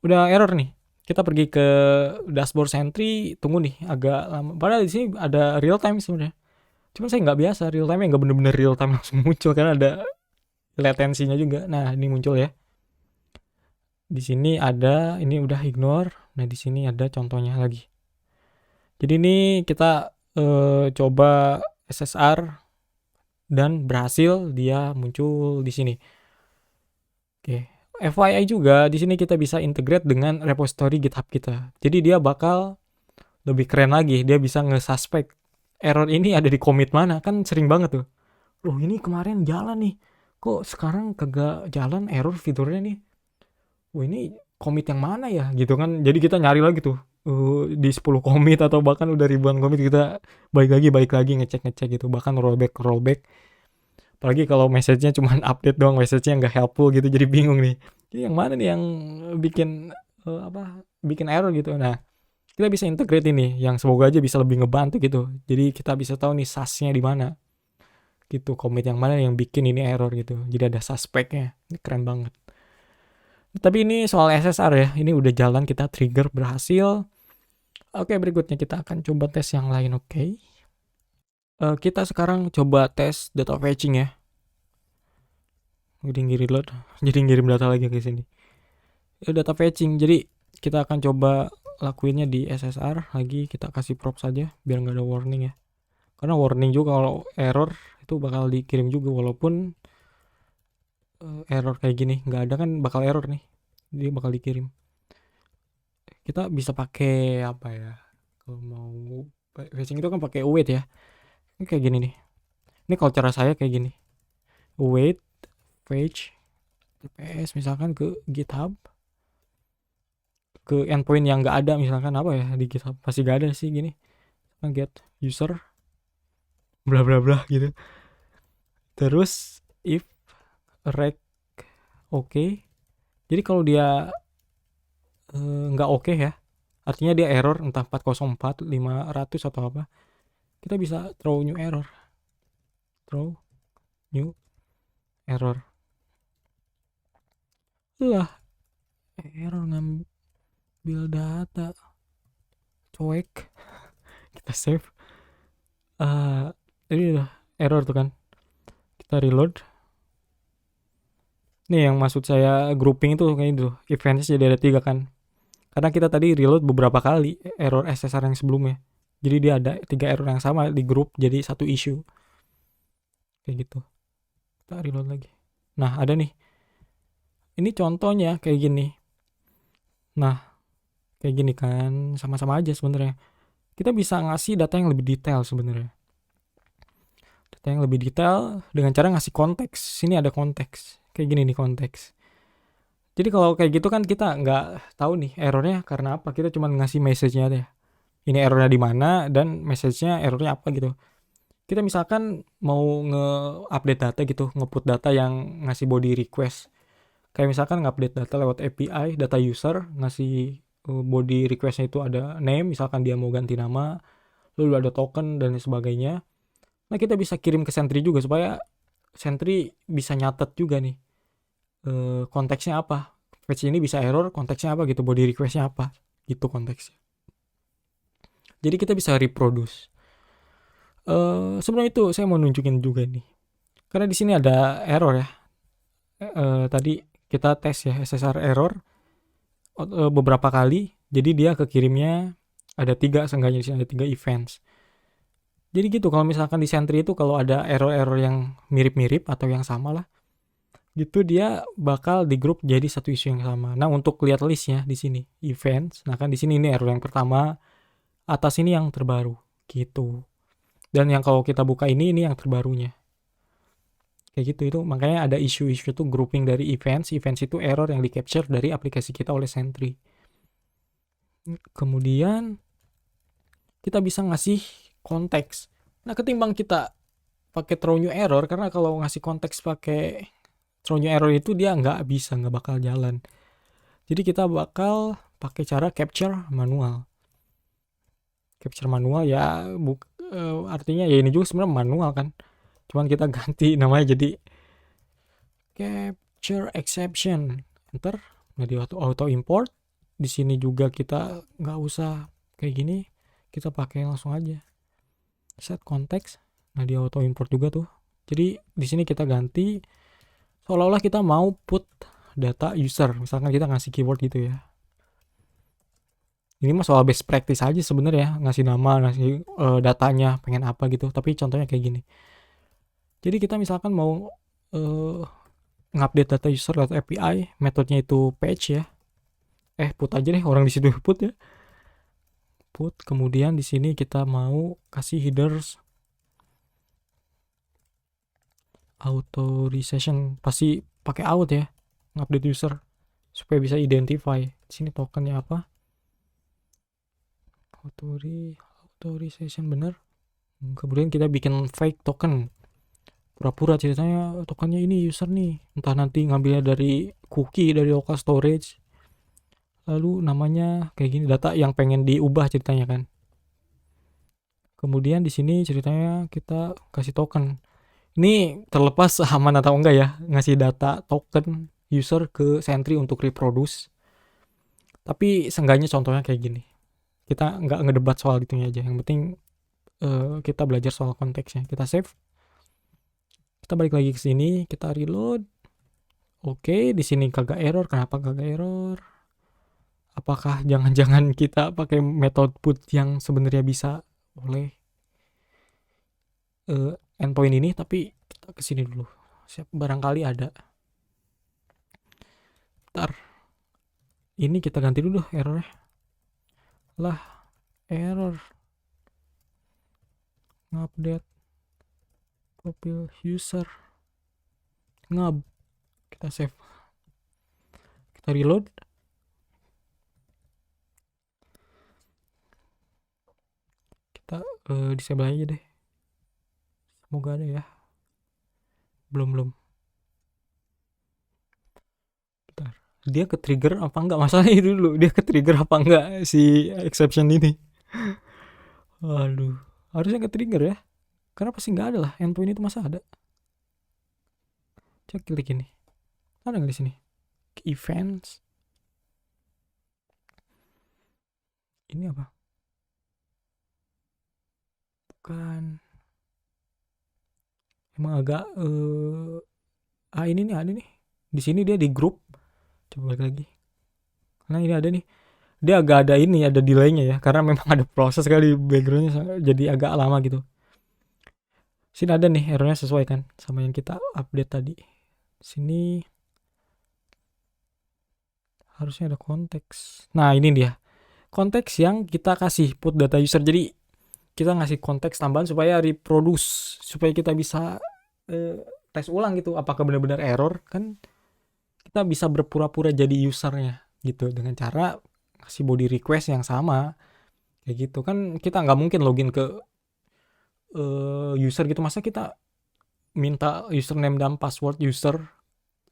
udah error nih, kita pergi ke dashboard Sentry, tunggu nih agak lama. Padahal di sini ada real time sebenarnya. Cuma saya nggak biasa real time, nggak bener-bener real time langsung muncul karena ada latensinya juga. Nah ini muncul ya. Di sini ada, ini udah ignore. Nah di sini ada contohnya lagi. Jadi ini kita coba SSR dan berhasil dia muncul di sini. Oke. FYI juga di sini kita bisa integrate dengan repository GitHub kita. Jadi dia bakal lebih keren lagi, dia bisa nge-suspect error ini ada di commit mana. Kan sering banget tuh. Loh ini kemarin jalan nih, kok sekarang kagak jalan, error fiturnya nih. Wah ini commit yang mana ya gitu kan. Jadi kita nyari lagi tuh di 10 commit atau bahkan udah ribuan commit, kita balik lagi ngecek gitu, bahkan rollback. Apalagi kalau message-nya cuma update doang, message-nya nggak helpful gitu, jadi bingung nih. Jadi yang mana nih yang bikin bikin error gitu. Nah, kita bisa integrate ini yang semoga aja bisa lebih ngebantu gitu. Jadi kita bisa tahu nih SAS-nya di mana. Gitu, commit yang mana yang bikin ini error gitu. Jadi ada suspect-nya. Ini keren banget. Tapi ini soal SSR ya. Ini udah jalan, kita trigger berhasil. Oke, berikutnya kita akan coba tes yang lain, oke. Kita sekarang coba tes data fetching ya. Jadi ngirim data lagi ke sini. Data fetching. Jadi kita akan coba lakuinnya di SSR lagi, kita kasih prop saja biar nggak ada warning ya. Karena warning juga kalau error itu bakal dikirim juga, walaupun error kayak gini nggak ada kan bakal error nih. Dia bakal dikirim. Kita bisa pakai apa ya? Kalau mau fetching itu kan pakai await ya. Ini kayak gini nih. Ini kalau cara saya kayak gini. Await fetch TPS misalkan ke GitHub, ke endpoint yang nggak ada, misalkan apa ya di GitHub pasti nggak ada sih, gini get user bla bla bla gitu. Terus if rec oke. Jadi kalau dia nggak oke ya, artinya dia error entah 404 500 atau apa, kita bisa throw new error. Lah error ngambil data, cuek. Kita save. Ini udah error tuh kan. Kita reload. Nih yang maksud saya grouping itu kayak itu, eventnya jadi ada 3 kan. Karena kita tadi reload beberapa kali error SSR yang sebelumnya. Jadi dia ada 3 error yang sama di group jadi satu issue. Kayak gitu. Kita reload lagi. Nah, ada nih. Ini contohnya kayak gini. Nah, kayak gini kan, sama-sama aja sebenarnya. Kita bisa ngasih data yang lebih detail sebenarnya. Data yang lebih detail dengan cara ngasih konteks. Sini ada konteks. Kayak gini nih konteks. Jadi kalau kayak gitu kan kita nggak tahu nih errornya karena apa. Kita cuma ngasih message-nya aja. Ini errornya di mana dan message-nya errornya apa gitu. Kita misalkan mau nge-update data gitu, nge-put data yang ngasih body request. Kayak misalkan nge-update data lewat API, data user, ngasih body request-nya itu ada name, misalkan dia mau ganti nama, lalu ada token dan sebagainya. Nah kita bisa kirim ke Sentry juga supaya Sentry bisa nyatet juga nih konteksnya apa. Fetch ini bisa error, konteksnya apa gitu, body request-nya apa gitu konteksnya. Jadi kita bisa reproduce. Sebelum itu saya mau nunjukin juga nih. Karena di sini ada error ya. Tadi kita tes ya SSR error beberapa kali. Jadi dia kekirimnya ada 3, seenggaknya di sini ada 3 events. Jadi gitu, kalau misalkan di Sentry itu kalau ada error-error yang mirip-mirip atau yang sama lah, gitu dia bakal di grup jadi satu isu yang sama. Nah, untuk lihat listnya di sini events, nah kan di sini ini error yang pertama, atas ini yang terbaru gitu. Dan yang kalau kita buka ini yang terbarunya. Kayak gitu, itu makanya ada isu-isu itu grouping dari events. Events itu error yang di capture dari aplikasi kita oleh Sentry. Kemudian kita bisa ngasih konteks. Nah, ketimbang kita pakai throw new error, karena kalau ngasih konteks pakai throw new error itu dia nggak bakal jalan. Jadi kita bakal pakai cara capture manual. Capture manual ya artinya ya ini juga sebenarnya manual kan. Cuman kita ganti namanya jadi capture exception. Enter. Nah, di auto import. Di sini juga kita nggak usah kayak gini. Kita pakai langsung aja. Set konteks. Nah, di auto import juga tuh. Jadi di sini kita ganti seolah-olah kita mau put data user. Misalkan kita ngasih keyword gitu ya. Ini mah soal best practice aja sebenarnya, ngasih nama, ngasih datanya, pengen apa gitu. Tapi contohnya kayak gini. Jadi kita misalkan mau ngupdate data user lewat API, metodenya itu page ya. Put aja deh, orang di situ put ya. Put, kemudian di sini kita mau kasih headers authorization, pasti pakai out ya, ngupdate user supaya bisa identify. Di sini tokennya apa? Authorization bener. Kemudian kita bikin fake token. Pura-pura ceritanya tokennya ini user nih. Entah nanti ngambilnya dari cookie, dari local storage. Lalu namanya kayak gini, data yang pengen diubah ceritanya kan. Kemudian di sini ceritanya kita kasih token. Ini terlepas aman atau enggak ya, ngasih data token user ke Sentry untuk reproduce. Tapi seenggaknya contohnya kayak gini. Kita nggak ngedebat soal itunya aja. Yang penting kita belajar soal konteksnya. Kita save. Kita balik lagi ke sini, kita reload. Oke, di sini kagak error. Kenapa kagak error? Apakah jangan-jangan kita pakai metode put yang sebenarnya bisa oleh endpoint ini? Tapi kita ke sini dulu. Siap, barangkali ada. Ntar ini kita ganti dulu errornya. Lah, error ngupdate profile user ngab. Kita save, kita reload. Kita disable aja deh, semoga ada ya. Belum. Bentar, dia ke trigger apa enggak, masalahnya itu dulu, dia ke trigger apa enggak si exception ini. Aduh, harusnya ke trigger ya, karena pasti nggak ada lah, endpoint itu masa ada. Cek klik ini, ada nggak di sini events? Ini apa? Bukan, emang agak ini nih ada nih di sini, dia di grup. Coba balik lagi. Nah, ini ada nih, dia agak ada ini, ada delaynya ya, karena memang ada proses kali backgroundnya, jadi agak lama gitu. Sini ada nih errornya sesuai kan sama yang kita update tadi. Sini harusnya ada konteks. Nah, ini dia konteks yang kita kasih put data user. Jadi kita ngasih konteks tambahan supaya reproduce, supaya kita bisa tes ulang gitu, apakah benar-benar error. Kan kita bisa berpura-pura jadi usernya gitu dengan cara kasih body request yang sama kayak gitu. Kan kita nggak mungkin login ke user gitu, masa kita minta username dan password user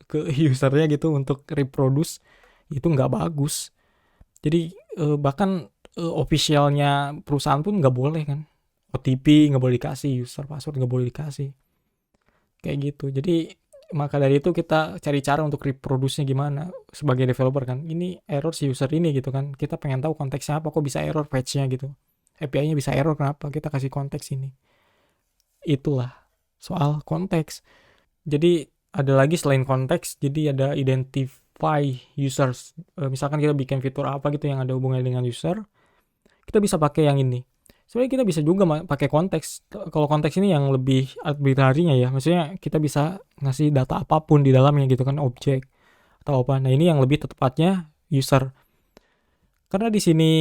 ke usernya gitu untuk reproduce, itu nggak bagus. Jadi bahkan officialnya perusahaan pun nggak boleh kan, OTP nggak boleh dikasih, user password nggak boleh dikasih kayak gitu. Jadi maka dari itu kita cari cara untuk reproduce-nya gimana sebagai developer kan. Ini error si user ini gitu kan, kita pengen tahu konteksnya apa, kok bisa error page-nya gitu. API-nya bisa error, kenapa? Kita kasih konteks ini. Itulah soal konteks. Jadi ada lagi selain konteks, jadi ada identify users. Misalkan kita bikin fitur apa gitu yang ada hubungannya dengan user, kita bisa pakai yang ini. Sebenarnya kita bisa juga pakai konteks. Kalau konteks ini yang lebih arbitrarinya ya, maksudnya kita bisa ngasih data apapun di dalamnya gitu kan, objek atau apa. Nah ini yang lebih tepatnya user. Karena di sini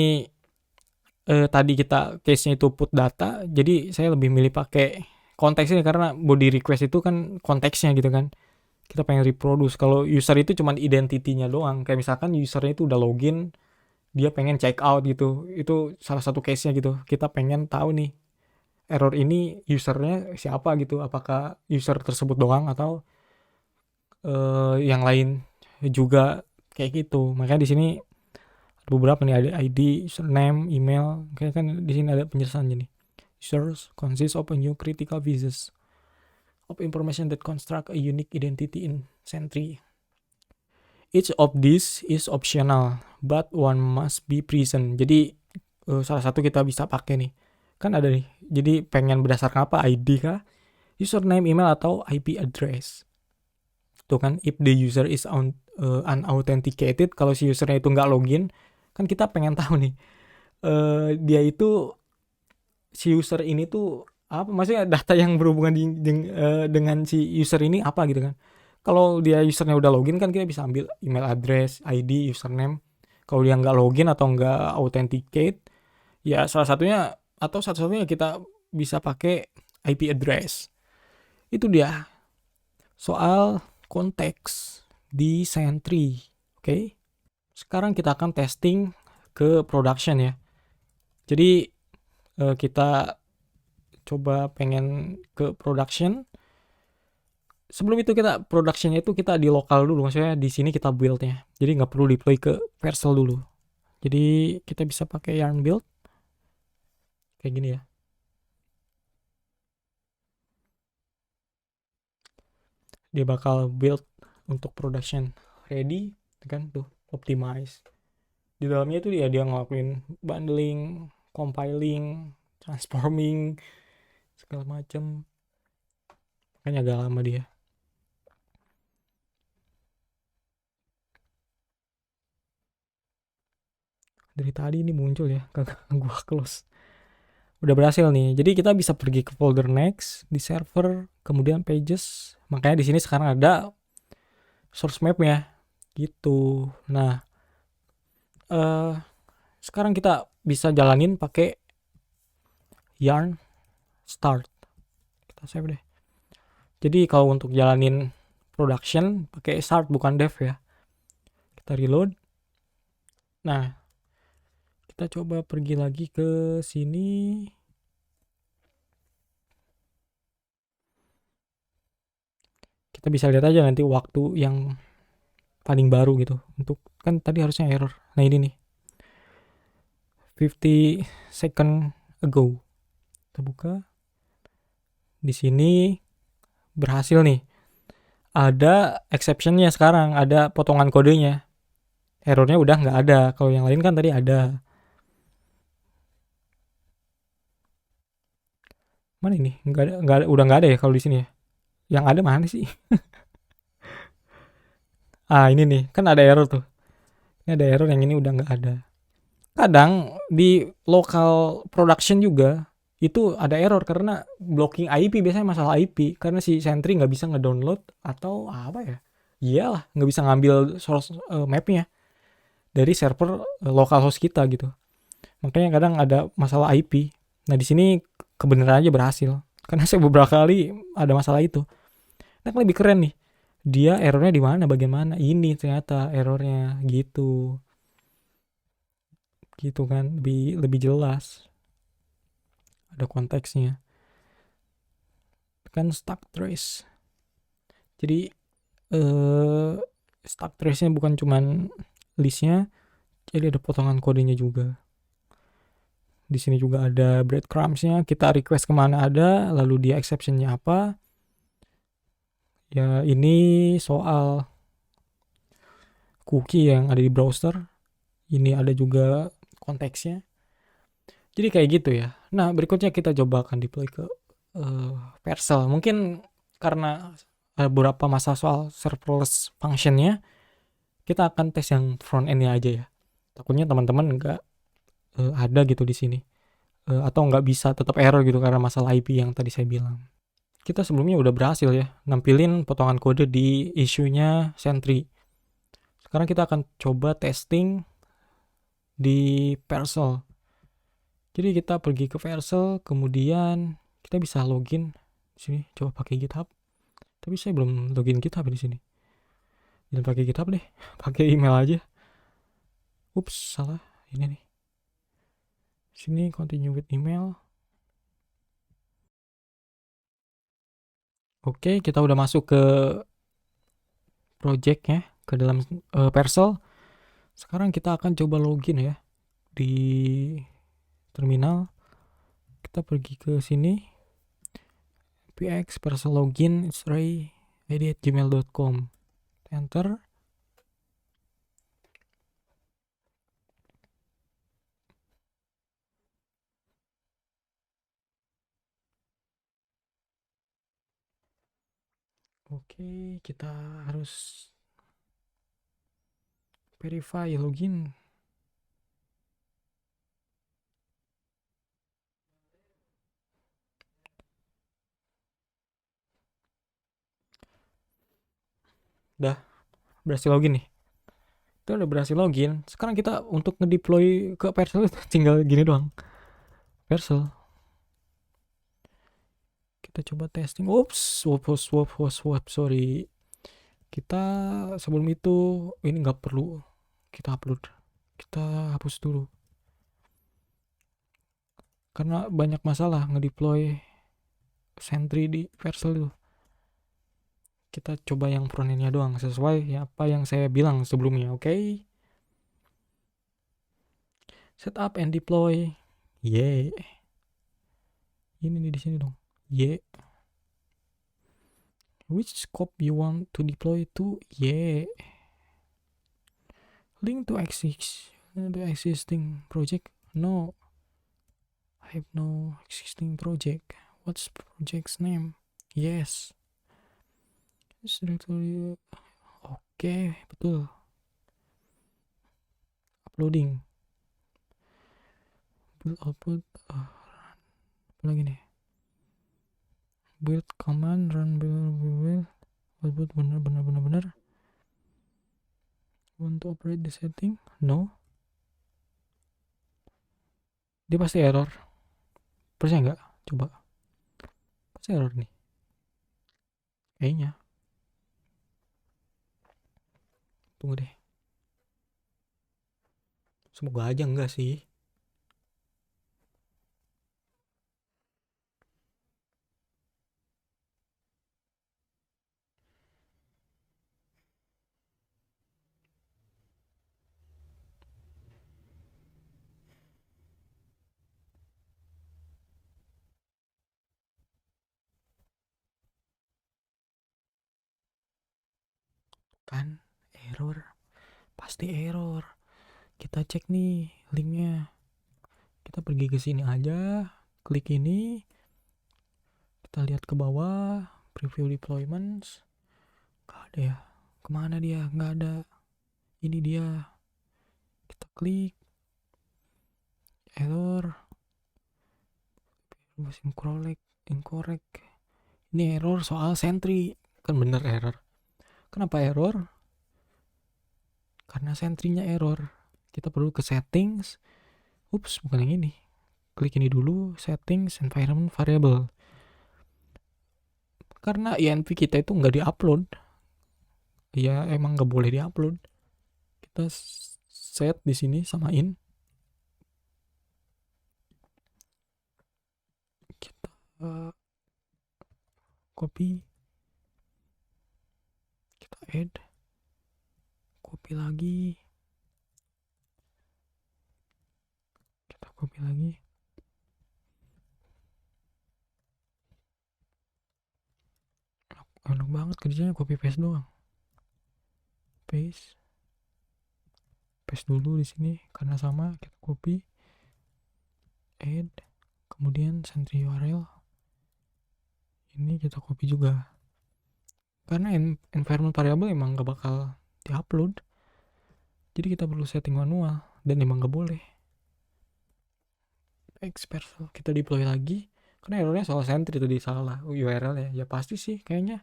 tadi kita case-nya itu put data, jadi saya lebih milih pakai konteks ini karena body request itu kan konteksnya gitu kan. Kita pengen reproduce. Kalau user itu cuma identitinya doang. Kayak misalkan usernya itu udah login, dia pengen check out gitu. Itu salah satu case-nya gitu. Kita pengen tahu nih error ini usernya siapa gitu. Apakah user tersebut doang atau yang lain juga kayak gitu. Makanya di sini ada beberapa nih, ada ID, username, email. Kayak kan di sini ada penjelasannya nih. Users consist of a new critical pieces of information that construct a unique identity in Sentry. Each of these is optional, but one must be present. Jadi salah satu kita bisa pakai nih. Kan ada nih. Jadi pengen berdasarkan apa? ID kah? Username, email, atau IP address. Tuh kan, if the user is unauthenticated, kalau si usernya itu nggak login, kan kita pengen tahu nih. Dia itu, si user ini tuh apa? Maksudnya data yang berhubungan dengan si user ini apa gitu kan. Kalau dia usernya udah login kan kita bisa ambil email address, ID, username. Kalau dia nggak login atau nggak authenticate, ya salah satunya atau satu-satunya kita bisa pakai IP address. Itu dia soal konteks di Sentry. Oke. Sekarang kita akan testing ke production ya. Jadi kita coba pengen ke production. Sebelum itu kita productionnya itu kita di lokal dulu, maksudnya di sini kita buildnya, jadi nggak perlu deploy ke Vercel dulu. Jadi kita bisa pakai yarn build kayak gini ya. Dia bakal build untuk production ready kan tuh, optimize. Di dalamnya itu dia ngelakuin bundling, compiling, transforming segala macam. Makanya agak lama dia. Dari tadi ini muncul ya, kagak gua close. Udah berhasil nih. Jadi kita bisa pergi ke folder next di server, kemudian pages. Makanya di sini sekarang ada source map-nya gitu. Nah, sekarang kita bisa jalanin pakai yarn start. Kita save deh. Jadi kalau untuk jalanin production pakai start bukan dev ya. Kita reload. Nah, kita coba pergi lagi ke sini. Kita bisa lihat aja nanti waktu yang paling baru gitu. Untuk kan tadi harusnya error. Nah, ini nih. 50 second ago. Kita buka. Di sini berhasil nih. Ada exceptionnya sekarang, ada potongan kodenya. Errornya udah nggak ada. Kalau yang lain kan tadi ada. Mana ini? Nggak ada, udah nggak ada ya kalau di sini ya. Yang ada mana sih? Ini nih, kan ada error tuh. Ini ada error, yang ini udah nggak ada. Kadang di local production juga itu ada error karena blocking IP, biasanya masalah IP karena si Sentry nggak bisa ngedownload atau apa ya. Iyalah, nggak bisa ngambil source mapnya dari server local host kita gitu. Makanya kadang ada masalah IP. Nah di sini kebenaran aja berhasil karena saya beberapa kali ada masalah itu. Nah lebih keren nih, dia errornya di mana, bagian mana, ini ternyata errornya gitu kan, lebih jelas, ada konteksnya kan. Stack trace, jadi stack trace nya bukan cuman listnya, jadi ada potongan kodenya juga. Di sini juga ada breadcrumbs-nya, kita request kemana ada, lalu dia exception-nya apa. Ya ini soal cookie yang ada di browser. Ini ada juga konteksnya. Jadi kayak gitu ya. Nah, berikutnya kita coba akan deploy ke Vercel. Mungkin karena ada beberapa masalah soal serverless functionnya, kita akan tes yang front end-nya aja ya. Takutnya teman-teman nggak ada gitu di sini. Atau nggak bisa tetap error gitu karena masalah IP yang tadi saya bilang. Kita sebelumnya udah berhasil ya nampilin potongan kode di isunya Sentry. Sekarang kita akan coba testing di Vercel. Jadi kita pergi ke Vercel, kemudian kita bisa login di sini. Coba pakai GitHub. Tapi saya belum login GitHub di sini. Jangan pakai GitHub deh, pakai email aja. Ups, salah. Ini nih. Sini continue with email. Oke, kita udah masuk ke project ya, ke dalam Vercel. Sekarang kita akan coba login ya di terminal. Kita pergi ke sini. px Vercel login id@gmail.com. Enter. Oke, kita harus verify login. Udah berhasil login nih. Kita udah berhasil login. Sekarang kita untuk ngedeploy ke Vercel tinggal gini doang. Vercel. Kita coba testing. Ups, swap, sorry. Kita sebelum itu ini nggak perlu kita upload. Kita hapus dulu. Karena banyak masalah ngedeploy Sentry di Vercel itu. Kita coba yang front end-nya doang sesuai ya apa yang saya bilang sebelumnya, oke? Setup and deploy. Yeah. Ini nih di sini dong. Yeah. Which scope you want to deploy to? Yeah. Link to existing project? No. I have no existing project. What's project's name? Yes. This directory. Oke, betul. Uploading. Build output. Apa lagi nih? Build command, run build. Output benar. Want to operate the setting? No. Dia pasti error. Percaya nggak? Coba. Pasti error nih. Kayaknya. Tunggu deh. Semoga aja enggak sih. Kan error. Pasti error. Kita cek nih linknya. Kita pergi ke sini aja. Klik ini. Kita lihat ke bawah. Preview deployments. Gak ada ya. Kemana dia? Gak ada. Ini dia. Kita klik. Error. Incorrect. Ini error soal Sentry. Kan bener error. Kenapa error? Karena Sentry-nya error. Kita perlu ke settings. Ups, bukan yang ini. Klik ini dulu. Settings, environment variable. Karena INV kita itu nggak diupload. Ya emang nggak boleh diupload. Kita set di sini samain. Kita copy. Kita add. Copy lagi. Kita copy lagi. Enak banget kerjanya, copy paste doang. Paste dulu di sini karena sama, kita copy, add, kemudian sentry URL ini kita copy juga, karena environment variable emang gak bakal diupload, jadi kita perlu setting manual dan emang gak boleh. Expert kita deploy lagi, karena errornya soal sentry tadi salah URL ya pasti sih kayaknya,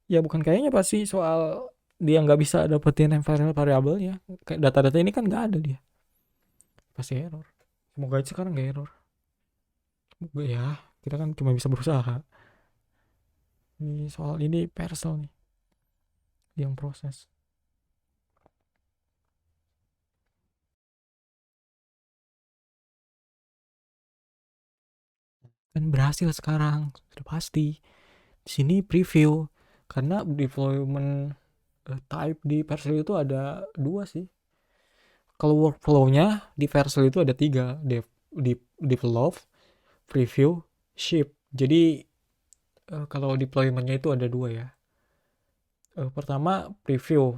ya bukan kayaknya pasti soal dia nggak bisa dapetin environment variable ya, kayak data-data ini kan nggak ada, dia pasti error. Semoga aja sekarang nggak error, semoga ya, kita kan cuma bisa berusaha. Ini soal ini Parcel nih yang proses. Kan berhasil sekarang, sudah pasti. Di sini preview, karena deployment type di Parcel itu ada 2 sih. Kalau workflow-nya di Parcel itu ada 3, develop, preview, ship. Jadi kalau deployment-nya itu ada 2 ya. Pertama preview,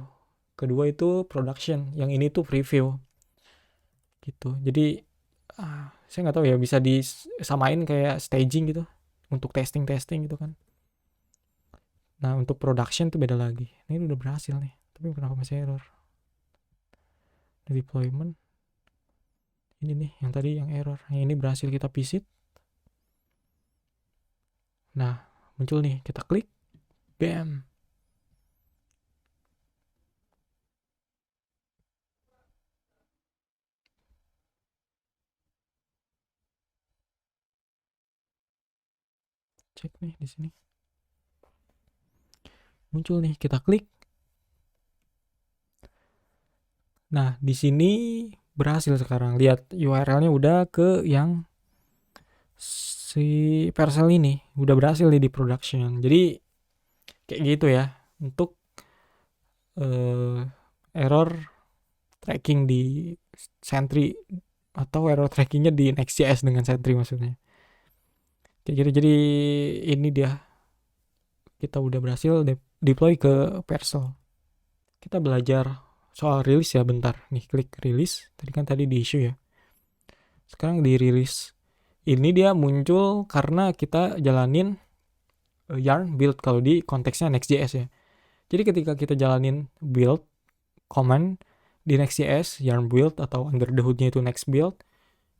kedua itu production. Yang ini tuh preview gitu. Jadi saya nggak tahu ya, bisa disamain kayak staging gitu untuk testing gitu kan. Nah untuk production tuh beda lagi. Nah, ini udah berhasil nih, tapi kenapa masih error? Deployment ini nih yang tadi yang error, yang ini berhasil kita visit. Nah muncul nih, kita klik, bam, cek nih di sini muncul nih, kita klik. Nah di sini berhasil sekarang, lihat URL-nya udah ke yang si Parcel ini, udah berhasil nih di production. Jadi kayak gitu ya untuk error tracking di Sentry, atau error trackingnya di Next.js dengan Sentry maksudnya. Kayak gitu. Jadi ini dia, kita udah berhasil deploy ke Parcel. Kita belajar soal rilis ya bentar. Nih klik rilis, tadi di issue ya. Sekarang di rilis. Ini dia muncul karena kita jalanin yarn build kalau di konteksnya Next.js ya. Jadi ketika kita jalanin build command di Next.js, yarn build atau under the hood-nya itu next build,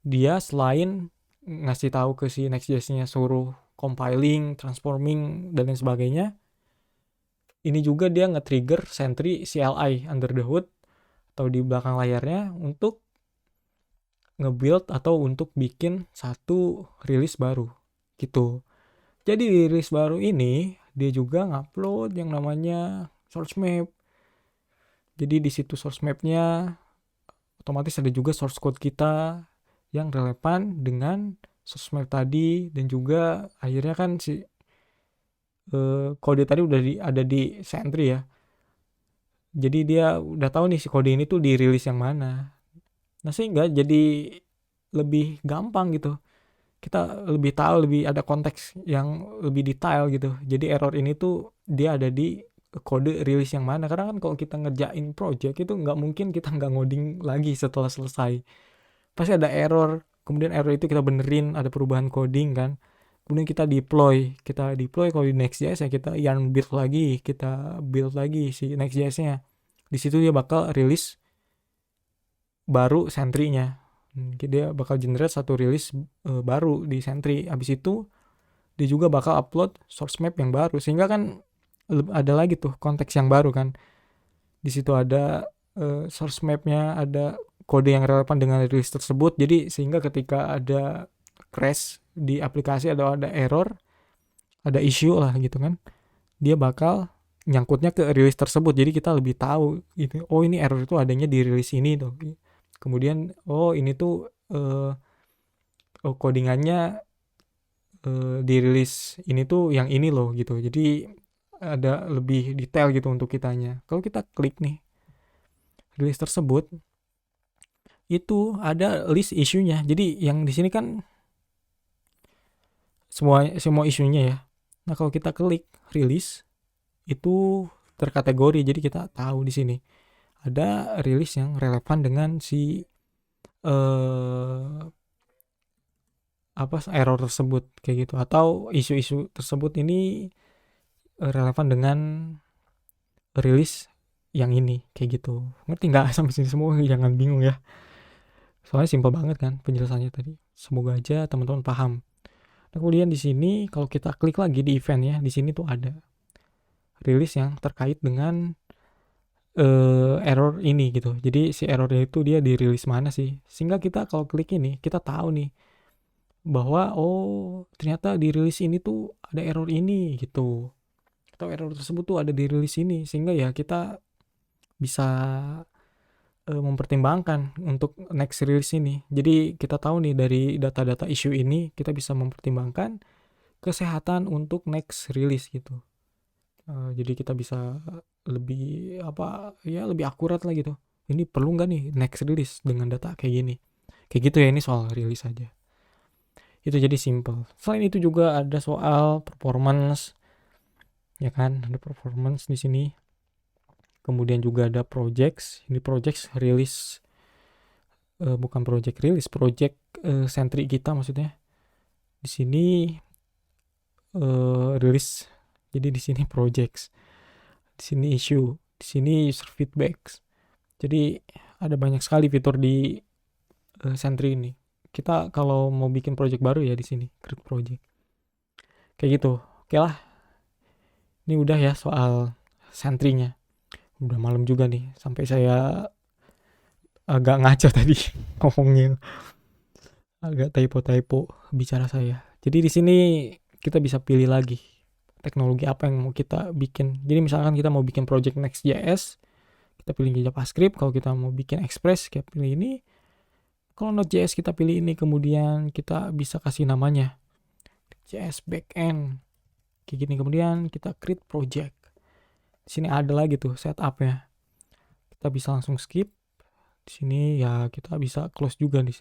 dia selain ngasih tahu ke si Next.js-nya suruh compiling, transforming, dan lain sebagainya, ini juga dia nge-trigger Sentry CLI under the hood atau di belakang layarnya untuk nge-build atau untuk bikin satu rilis baru gitu. Jadi di rilis baru ini dia juga ngupload yang namanya source map. Jadi di situ source map-nya otomatis ada juga source code kita yang relevan dengan source map tadi, dan juga akhirnya kan si kode tadi udah ada di Sentry ya. Jadi dia udah tahu nih si kode ini tuh dirilis yang mana. Nah sehingga jadi lebih gampang gitu. Kita lebih tahu, lebih ada konteks yang lebih detail gitu. Jadi error ini tuh dia ada di kode rilis yang mana. Karena kan kalau kita ngerjain project itu nggak mungkin kita nggak ngoding lagi setelah selesai. Pasti ada error. Kemudian error itu kita benerin, ada perubahan coding kan. Kemudian kita deploy kalau di Next.js ya kita yarn build lagi, kita build lagi si Next.js-nya. Di situ dia bakal rilis baru Sentry-nya. Dia bakal generate satu rilis baru di Sentry. Habis itu dia juga bakal upload source map yang baru, sehingga kan ada lagi tuh konteks yang baru kan. Di situ ada source map-nya, ada kode yang relevan dengan rilis tersebut. Jadi sehingga ketika ada crash di aplikasi atau ada error, ada issue lah gitu kan, dia bakal nyangkutnya ke rilis tersebut. Jadi kita lebih tahu gitu. Oh ini error itu adanya di rilis ini tuh. Kemudian oh ini tuh codingannya di rilis ini tuh yang ini loh gitu. Jadi ada lebih detail gitu untuk kitanya. Kalau kita klik nih rilis tersebut, itu ada list isunya. Jadi yang di sini kan semua isunya ya. Nah kalau kita klik rilis itu terkategori, jadi kita tahu di sini ada rilis yang relevan dengan si error tersebut kayak gitu, atau isu-isu tersebut ini relevan dengan rilis yang ini kayak gitu. Ngerti nggak sampai sini semua? Jangan bingung ya. Soalnya simpel banget kan penjelasannya tadi. Semoga aja teman-teman paham. Nah, kemudian di sini kalau kita klik lagi di event ya, di sini tuh ada rilis yang terkait dengan error ini gitu. Jadi si errornya itu dia dirilis mana sih? Sehingga kita kalau klik ini, kita tahu nih bahwa oh ternyata dirilis ini tuh ada error ini gitu. Atau error tersebut tuh ada di rilis ini, sehingga ya kita bisa mempertimbangkan untuk next release ini. Jadi kita tahu nih dari data-data isu ini kita bisa mempertimbangkan kesehatan untuk next release gitu. Jadi kita bisa lebih lebih akurat lah gitu. Ini perlu nggak nih next release dengan data kayak gini? Kayak gitu ya, ini soal rilis aja. Itu jadi simple. Selain itu juga ada soal performance, ya kan? Ada performance di sini. Kemudian juga ada projects. Ini projects rilis, bukan project rilis, project sentri kita maksudnya. Di sini rilis. Jadi di sini projects. Di sini issue. Di sini user feedbacks. Jadi ada banyak sekali fitur di sentri ini. Kita kalau mau bikin project baru ya di sini create project. Kayak gitu. Oke lah. Ini udah ya soal sentrinya. Udah malam juga nih, sampai saya agak ngaco tadi ngomongnya, agak typo bicara saya. Jadi di sini kita bisa pilih lagi teknologi apa yang mau kita bikin. Jadi misalkan kita mau bikin project Next.js, kita pilih JavaScript. Kalau kita mau bikin Express, kita pilih ini. Kalau Node.js kita pilih ini. Kemudian kita bisa kasih namanya JS Backend kayak gini. Kemudian kita create project. Di sini ada lagi tuh setupnya. Kita bisa langsung skip. Di sini ya kita bisa close juga nih.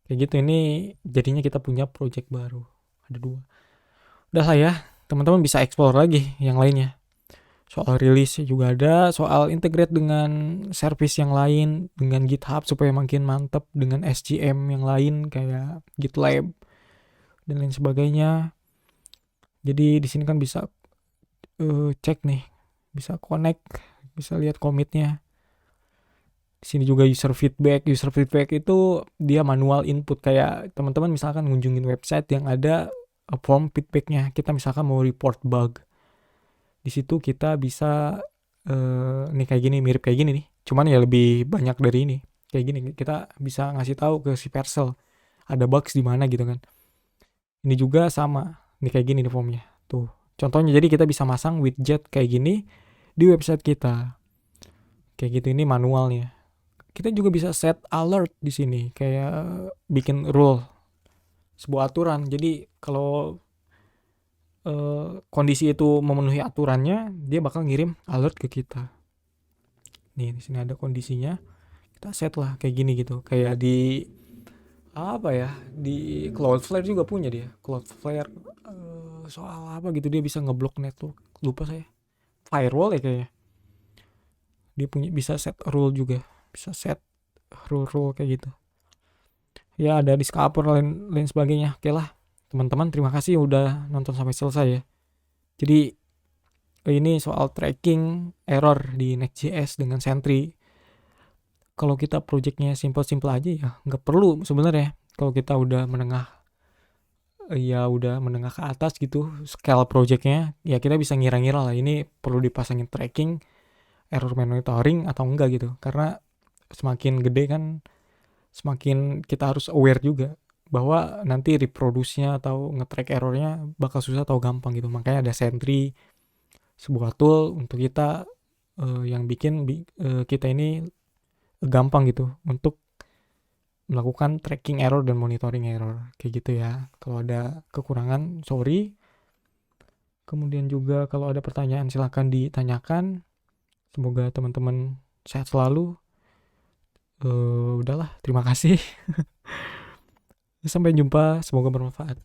Kayak gitu, ini jadinya kita punya project baru. Ada 2. Udah lah ya, teman-teman bisa explore lagi yang lainnya. Soal rilis juga ada, soal integrate dengan service yang lain, dengan GitHub supaya makin mantep, dengan SCM yang lain kayak GitLab dan lain sebagainya. Jadi di sini kan bisa cek nih, bisa connect, bisa lihat commit-nya. Di sini juga user feedback. User feedback itu dia manual input, kayak teman-teman misalkan ngunjungin website yang ada form feedbacknya. Kita misalkan mau report bug, di situ kita bisa nih kayak gini, mirip kayak gini nih, cuman ya lebih banyak dari ini. Kayak gini kita bisa ngasih tahu ke si Vercel ada bugs di mana gitu kan. Ini juga sama nih, kayak gini nih formnya tuh contohnya. Jadi kita bisa masang widget kayak gini di website kita kayak gitu. Ini manualnya. Kita juga bisa set alert di sini, kayak bikin rule, sebuah aturan. Jadi kalau kondisi itu memenuhi aturannya, dia bakal ngirim alert ke kita. Nih di sini ada kondisinya. Kita set lah kayak gini gitu. Kayak di di Cloudflare juga punya dia. Cloudflare soal apa gitu, dia bisa ngeblok network. Lupa saya. Firewall ya kayaknya. Dia punya bisa set rule juga. Bisa set rule kayak gitu. Ya ada Discover lain sebagainya. Oke lah teman-teman, terima kasih udah nonton sampai selesai ya. Jadi ini soal tracking error di Next.js dengan Sentry. Kalau kita projectnya simple-simple aja ya nggak perlu sebenarnya. Kalau kita udah menengah ke atas gitu scale projectnya, ya kita bisa ngira-ngira lah ini perlu dipasangin tracking error monitoring atau enggak gitu. Karena semakin gede kan semakin kita harus aware juga bahwa nanti reproduce-nya atau nge-track errornya bakal susah atau gampang gitu. Makanya ada Sentry, sebuah tool untuk kita yang bikin kita ini gampang gitu untuk melakukan tracking error dan monitoring error kayak gitu ya. Kalau ada kekurangan sorry. Kemudian juga kalau ada pertanyaan silahkan ditanyakan. Semoga teman-teman sehat selalu. Udahlah, terima kasih. Sampai jumpa, semoga bermanfaat.